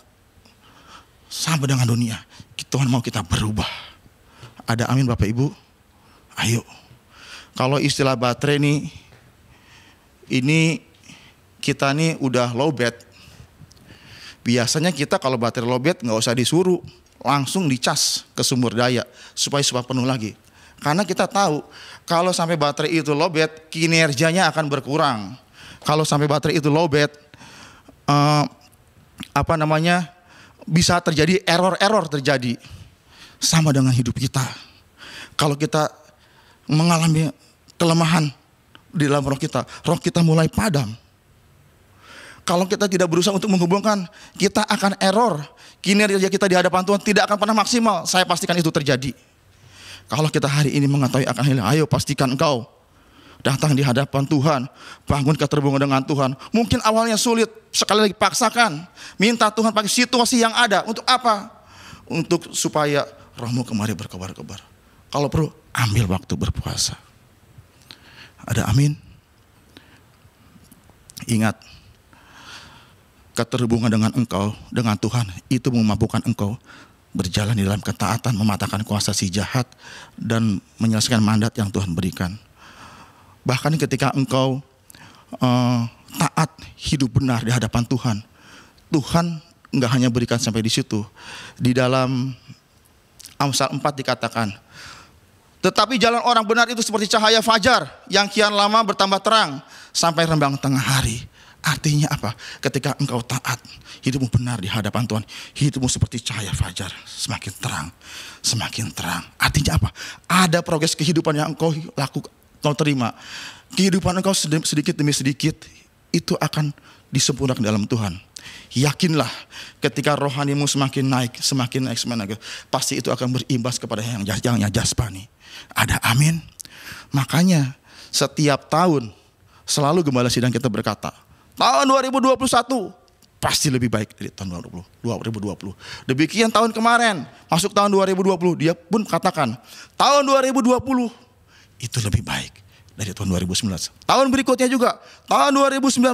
sama dengan dunia. Tuhan mau kita berubah. Ada amin Bapak Ibu? Ayo. Kalau istilah baterai ini kita nih udah lowbat. Biasanya kita kalau baterai lowbat nggak usah disuruh, langsung dicas ke sumber daya supaya penuh lagi. Karena kita tahu kalau sampai baterai itu lowbat, kinerjanya akan berkurang. Kalau sampai baterai itu lowbat, bisa terjadi error terjadi. Sama dengan hidup kita. Kalau kita mengalami kelemahan di dalam roh kita mulai padam. Kalau kita tidak berusaha untuk menghubungkan, kita akan error. Kinerja kita di hadapan Tuhan tidak akan pernah maksimal. Saya pastikan itu terjadi. Kalau kita hari ini mengetahui akan hal, ayo pastikan engkau datang di hadapan Tuhan, bangun keterhubungan dengan Tuhan. Mungkin awalnya sulit, sekali lagi paksakan. Minta Tuhan pakai situasi yang ada. Untuk apa? Untuk supaya rohmu kembali berkobar-kobar. Kalau perlu, ambil waktu berpuasa. Ada amin? Ingat, keterhubungan dengan engkau, dengan Tuhan, itu memampukan engkau berjalan di dalam ketaatan, mematahkan kuasa si jahat, dan menyelesaikan mandat yang Tuhan berikan. Bahkan ketika engkau taat, hidup benar di hadapan Tuhan, Tuhan enggak hanya berikan sampai di situ. Di dalam Amsal 4 dikatakan, tetapi jalan orang benar itu seperti cahaya fajar yang kian lama bertambah terang sampai rembang tengah hari. Artinya apa? Ketika engkau taat, hidupmu benar di hadapan Tuhan, hidupmu seperti cahaya fajar, semakin terang, semakin terang. Artinya apa? Ada progres kehidupan yang engkau lakukan, kau terima. Kehidupan engkau sedikit demi sedikit itu akan disempurnakan dalam Tuhan. Yakinlah, ketika rohanimu semakin naik, pasti itu akan berimbas kepada yang jasmani. Ada amin. Makanya setiap tahun selalu gembala sidang kita berkata, tahun 2021 pasti lebih baik dari tahun 2020. Demikian tahun kemarin, masuk tahun 2020, dia pun katakan, tahun 2020 itu lebih baik dari tahun 2019. Tahun berikutnya juga, tahun 2019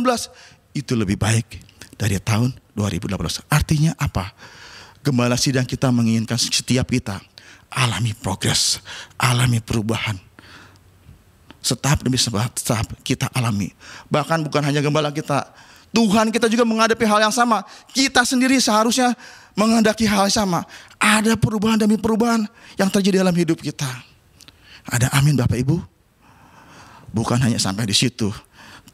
itu lebih baik dari tahun 2018. Artinya apa? Gembala sidang kita menginginkan setiap kita alami progres, alami perubahan. Setahap demi setahap kita alami. Bahkan bukan hanya gembala kita, Tuhan kita juga menghadapi hal yang sama. Kita sendiri seharusnya menghendaki hal yang sama. Ada perubahan demi perubahan yang terjadi dalam hidup kita. Ada amin Bapak Ibu? Bukan hanya sampai di situ.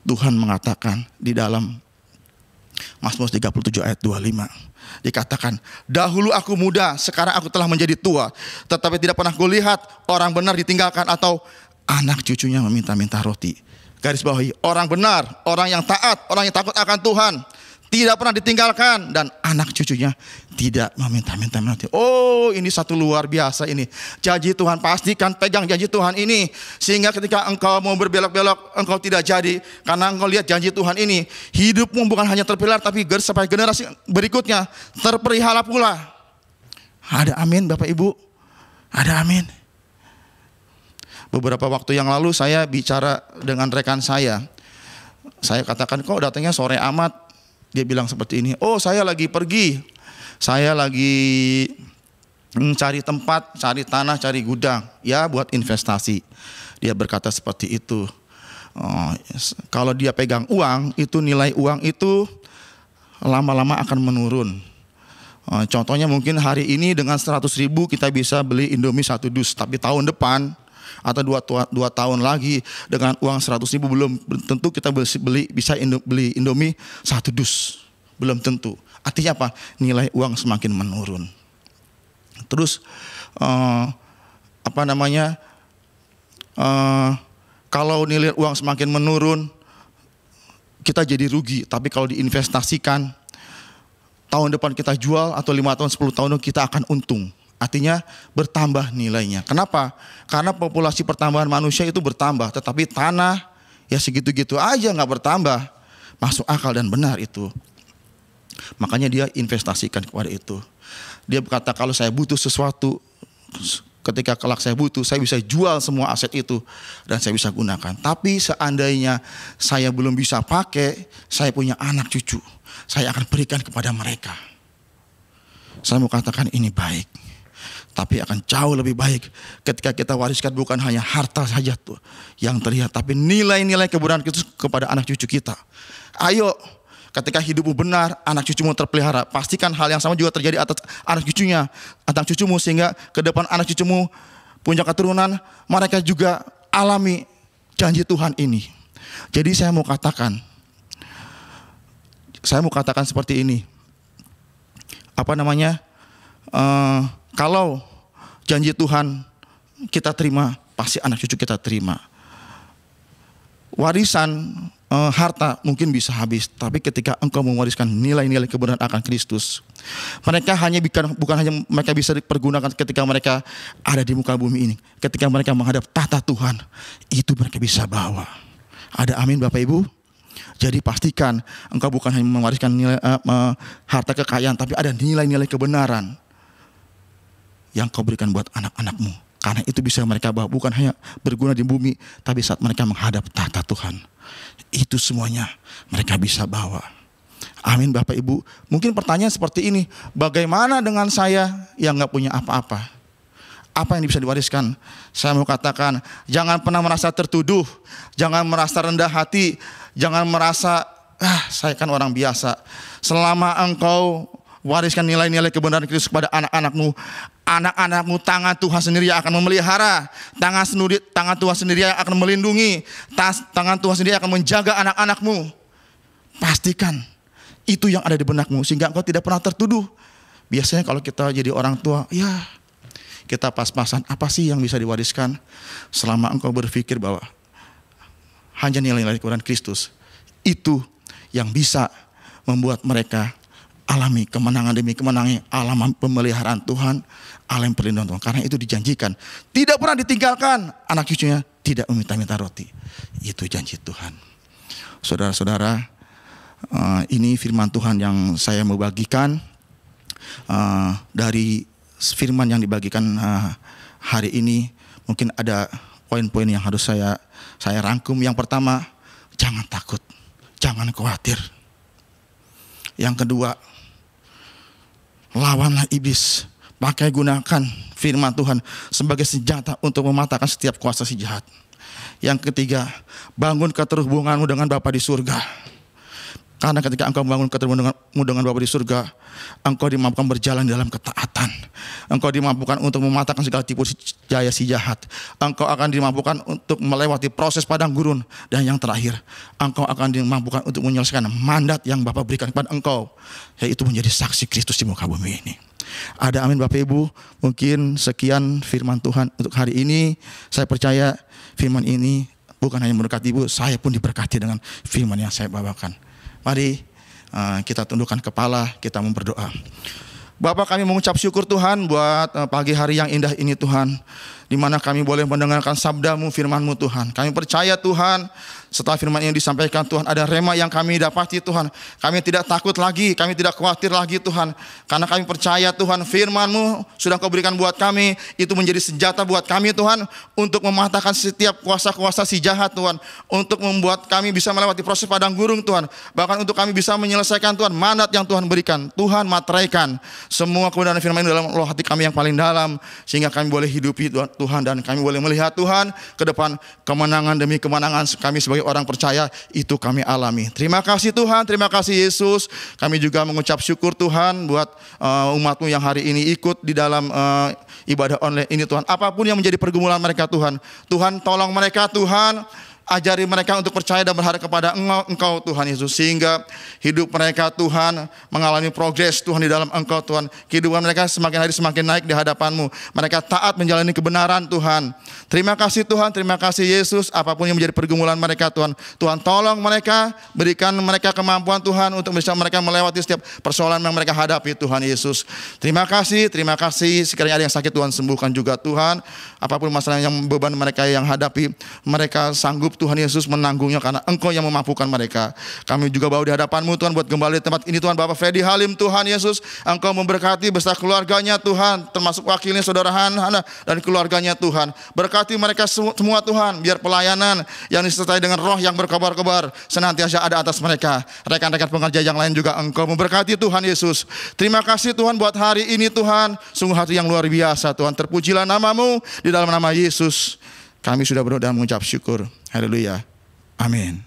Tuhan mengatakan di dalam Mazmur 37 ayat 25. Dikatakan, dahulu aku muda, sekarang aku telah menjadi tua. Tetapi tidak pernah kulihat orang benar ditinggalkan atau anak cucunya meminta-minta roti. Garis bawahi, orang benar, orang yang taat, orang yang takut akan Tuhan, tidak pernah ditinggalkan, dan anak cucunya tidak meminta-minta roti. Oh, ini satu luar biasa ini. Janji Tuhan, pastikan pegang janji Tuhan ini. Sehingga ketika engkau mau berbelok-belok, engkau tidak jadi. Karena engkau lihat janji Tuhan ini. Hidupmu bukan hanya terpelihara, tapi sampai generasi berikutnya terpelihara pula. Ada amin Bapak Ibu? Ada amin? Beberapa waktu yang lalu saya bicara dengan rekan saya. Saya katakan, kok datangnya sore amat? Dia bilang seperti ini, oh saya lagi pergi. Saya lagi cari tempat, cari tanah, cari gudang. Ya buat investasi. Dia berkata seperti itu. Kalau dia pegang uang, itu nilai uang itu lama-lama akan menurun. Contohnya mungkin hari ini dengan 100.000 kita bisa beli Indomie 1 dus. Tapi tahun depan atau 2 tahun lagi dengan uang 100.000 belum tentu kita bisa beli Indomie 1 dus, belum tentu. Artinya apa? Nilai uang semakin menurun. Terus kalau nilai uang semakin menurun, kita jadi rugi. Tapi kalau diinvestasikan, tahun depan kita jual atau 5 tahun 10 tahun kita akan untung. Artinya bertambah nilainya. Kenapa? Karena populasi pertambahan manusia itu bertambah, tetapi tanah ya segitu-gitu aja nggak bertambah. Masuk akal dan benar itu. Makanya dia investasikan kepada itu. Dia berkata kalau saya butuh sesuatu, ketika kelak saya butuh, saya bisa jual semua aset itu dan saya bisa gunakan. Tapi seandainya saya belum bisa pakai, saya punya anak cucu, saya akan berikan kepada mereka. Saya mau katakan ini baik, tapi akan jauh lebih baik ketika kita wariskan bukan hanya harta saja tuh yang terlihat, tapi nilai-nilai kebenaran Kristus kepada anak cucu kita. Ayo, ketika hidupmu benar, anak cucumu terpelihara, pastikan hal yang sama juga terjadi atas anak cucumu, sehingga ke depan anak cucumu punya keturunan, mereka juga alami janji Tuhan ini. Jadi saya mau katakan seperti ini. Kalau janji Tuhan kita terima, pasti anak cucu kita terima. Warisan harta mungkin bisa habis, tapi ketika engkau mewariskan nilai-nilai kebenaran akan Kristus, mereka bukan hanya mereka bisa dipergunakan ketika mereka ada di muka bumi ini. Ketika mereka menghadap tahta Tuhan, itu mereka bisa bawa. Ada amin Bapak Ibu? Jadi pastikan engkau bukan hanya mewariskan nilai, harta kekayaan, tapi ada nilai-nilai kebenaran yang kau berikan buat anak-anakmu. Karena itu bisa mereka bawa, bukan hanya berguna di bumi, tapi saat mereka menghadap tahta Tuhan, itu semuanya mereka bisa bawa. Amin Bapak Ibu. Mungkin pertanyaan seperti ini, bagaimana dengan saya yang gak punya apa-apa? Apa yang bisa diwariskan? Saya mau katakan, jangan pernah merasa tertuduh, jangan merasa rendah hati, jangan merasa, saya kan orang biasa. Selama engkau wariskan nilai-nilai kebenaran Kristus kepada anak-anakmu, tangan Tuhan sendiri yang akan memelihara, tangan Tuhan sendiri yang akan melindungi, tangan Tuhan sendiri akan menjaga anak-anakmu. Pastikan itu yang ada di benakmu, sehingga engkau tidak pernah tertuduh. Biasanya kalau kita jadi orang tua, ya kita pas-pasan, apa sih yang bisa diwariskan? Selama engkau berpikir bahwa hanya nilai-nilai kebenaran Kristus, itu yang bisa membuat mereka alami kemenangan demi kemenangan, alam pemeliharaan Tuhan, alam perlindungan Tuhan. Karena itu dijanjikan, tidak pernah ditinggalkan, anak cucunya tidak meminta-minta roti. Itu janji Tuhan. Saudara-saudara, ini firman Tuhan yang saya mau bagikan. Dari firman yang dibagikan hari ini, mungkin ada poin-poin yang harus saya rangkum. Yang pertama, jangan takut, jangan khawatir. Yang kedua, lawanlah iblis. Gunakan firman Tuhan sebagai senjata untuk mematahkan setiap kuasa si jahat. Yang ketiga, bangun keterhubunganmu dengan Bapa di surga. Karena ketika engkau membangun keterhubunganmu dengan Bapa di surga, engkau dimampukan berjalan dalam ketaatan. Engkau dimampukan untuk mematahkan segala tipu daya si jahat. Engkau akan dimampukan untuk melewati proses padang gurun. Dan yang terakhir, engkau akan dimampukan untuk menyelesaikan mandat yang Bapa berikan kepada engkau, yaitu menjadi saksi Kristus di muka bumi ini. Ada amin Bapak Ibu. Mungkin sekian firman Tuhan untuk hari ini. Saya percaya firman ini bukan hanya memberkati Ibu, saya pun diberkati dengan firman yang saya bawakan. Mari kita tundukkan kepala, kita memberdoa. Bapa, kami mengucap syukur Tuhan buat pagi hari yang indah ini Tuhan, di mana kami boleh mendengarkan sabda-Mu, firman-Mu Tuhan. Kami percaya Tuhan, setelah firman yang disampaikan Tuhan, ada rema yang kami dapati Tuhan. Kami tidak takut lagi, kami tidak khawatir lagi Tuhan. Karena kami percaya Tuhan, firman-Mu sudah Kau berikan buat kami, itu menjadi senjata buat kami Tuhan, untuk mematahkan setiap kuasa-kuasa si jahat Tuhan. Untuk membuat kami bisa melewati proses padang gurun Tuhan. Bahkan untuk kami bisa menyelesaikan Tuhan, mandat yang Tuhan berikan. Tuhan materaikan semua kebenaran firman ini dalam roh hati kami yang paling dalam, sehingga kami boleh hidupi Tuhan, dan kami boleh melihat Tuhan ke depan, kemenangan demi kemenangan kami sebagai orang percaya itu kami alami. Terima kasih Tuhan, terima kasih Yesus. Kami juga mengucap syukur Tuhan buat umat-Mu yang hari ini ikut di dalam ibadah online ini Tuhan. Apapun yang menjadi pergumulan mereka Tuhan, Tuhan tolong mereka Tuhan. ajari mereka untuk percaya dan berharap kepada Engkau Tuhan Yesus, sehingga hidup mereka Tuhan mengalami progres Tuhan di dalam Engkau Tuhan. Kehidupan mereka semakin hari semakin naik di hadapan-Mu. Mereka taat menjalani kebenaran Tuhan. Terima kasih Tuhan, terima kasih Yesus. Apapun yang menjadi pergumulan mereka Tuhan, Tuhan tolong mereka, berikan mereka kemampuan Tuhan untuk bisa mereka melewati setiap persoalan yang mereka hadapi Tuhan Yesus. Terima kasih sekiranya ada yang sakit Tuhan sembuhkan juga Tuhan. Apapun masalah yang beban mereka yang hadapi, mereka sanggup Tuhan Yesus menanggungnya karena Engkau yang memampukan mereka. Kami juga bawa di hadapan-Mu Tuhan buat kembali di tempat ini Tuhan. Bapak Freddy Halim Tuhan Yesus, Engkau memberkati beserta keluarganya Tuhan, termasuk wakilnya saudara Hana dan keluarganya Tuhan. Berkati mereka semua Tuhan, biar pelayanan yang disertai dengan roh yang berkobar-kobar senantiasa ada atas mereka. Rekan-rekan pengerja yang lain juga Engkau memberkati Tuhan Yesus. Terima kasih Tuhan buat hari ini Tuhan, sungguh hati yang luar biasa Tuhan. Terpujilah nama-Mu, di dalam nama Yesus kami sudah berdoa dan mengucap syukur. Haleluya. Amin.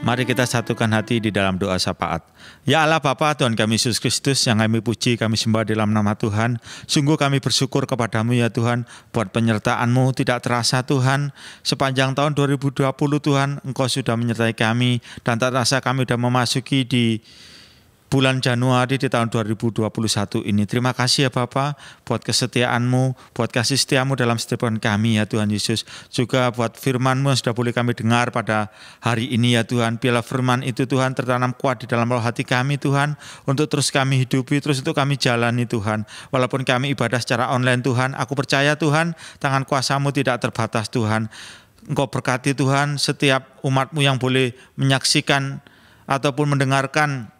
Mari kita satukan hati di dalam doa syafaat. Ya Allah Bapa, Tuhan kami Yesus Kristus yang kami puji, kami sembah dalam nama Tuhan. Sungguh kami bersyukur kepadamu ya Tuhan, buat penyertaan-Mu tidak terasa Tuhan. Sepanjang tahun 2020 Tuhan, Engkau sudah menyertai kami dan tak terasa kami sudah memasuki di bulan Januari di tahun 2021 ini. Terima kasih ya Bapa buat kesetiaan-Mu, buat kasih setia-Mu dalam setiap kami ya Tuhan Yesus. Juga buat firman-Mu yang sudah boleh kami dengar pada hari ini ya Tuhan. Biarlah firman itu Tuhan tertanam kuat di dalam roh hati kami Tuhan, untuk terus kami hidupi, terus untuk kami jalani Tuhan. Walaupun kami ibadah secara online Tuhan, aku percaya Tuhan, tangan kuasa-Mu tidak terbatas Tuhan. Engkau berkati Tuhan setiap umat-Mu yang boleh menyaksikan ataupun mendengarkan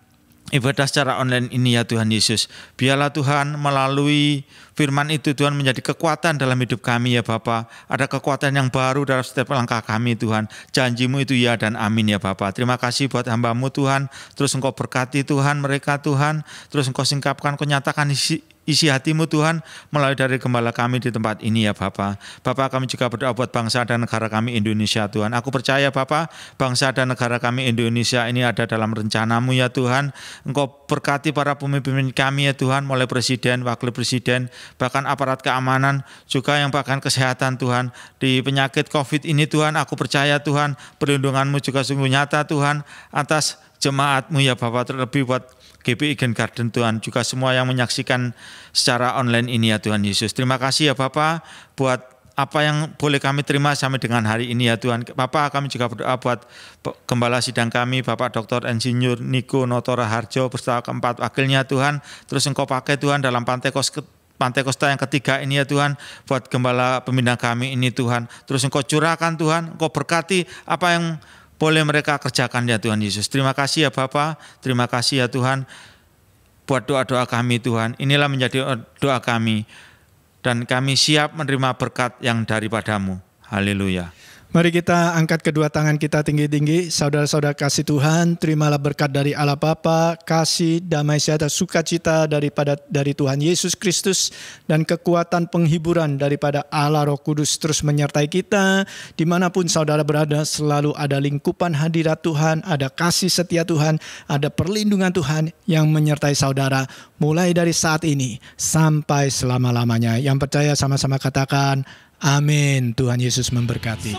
ibadah secara online ini ya Tuhan Yesus. Biarlah Tuhan melalui firman itu Tuhan menjadi kekuatan dalam hidup kami ya Bapa. Ada kekuatan yang baru dalam setiap langkah kami Tuhan. Janji-Mu itu ya dan amin ya Bapa. Terima kasih buat hamba-Mu Tuhan. Terus Engkau berkati Tuhan mereka Tuhan. Terus Engkau singkapkan, Engkau nyatakan isi hati-Mu Tuhan melalui dari gembala kami di tempat ini ya Bapa. Bapa, kami juga berdoa buat bangsa dan negara kami Indonesia Tuhan. Aku percaya Bapa, bangsa dan negara kami Indonesia ini ada dalam rencana-Mu ya Tuhan. Engkau berkati para pemimpin kami ya Tuhan, mulai presiden, wakil presiden, bahkan aparat keamanan, juga yang bahkan kesehatan Tuhan. Di penyakit COVID ini Tuhan, aku percaya Tuhan, perlindungan-Mu juga sungguh nyata Tuhan atas jemaat-Mu ya Bapa, terlebih buat GBI Gen Garden Tuhan, juga semua yang menyaksikan secara online ini ya Tuhan Yesus. Terima kasih ya Bapa buat apa yang boleh kami terima sampai dengan hari ini ya Tuhan. Bapa, kami juga berdoa buat gembala sidang kami, Bapak Dr. Insinyur Niko Notora Harjo beserta keempat wakilnya Tuhan. Terus Engkau pakai Tuhan dalam Pantai Kosta yang ketiga ini ya Tuhan, buat gembala pembina kami ini Tuhan. Terus Engkau curahkan Tuhan, Engkau berkati apa yang boleh mereka kerjakan ya Tuhan Yesus. Terima kasih ya Bapa, terima kasih ya Tuhan buat doa-doa kami Tuhan. Inilah menjadi doa kami dan kami siap menerima berkat yang daripada-Mu. Haleluya. Mari kita angkat kedua tangan kita tinggi-tinggi. Saudara-saudara kasih Tuhan, terimalah berkat dari Allah Bapa, kasih, damai sejahtera, sukacita dari Tuhan Yesus Kristus, dan kekuatan penghiburan daripada Allah Roh Kudus terus menyertai kita. Dimanapun saudara berada, selalu ada lingkupan hadirat Tuhan, ada kasih setia Tuhan, ada perlindungan Tuhan yang menyertai saudara. Mulai dari saat ini sampai selama-lamanya. Yang percaya sama-sama katakan, amin. Tuhan Yesus memberkati.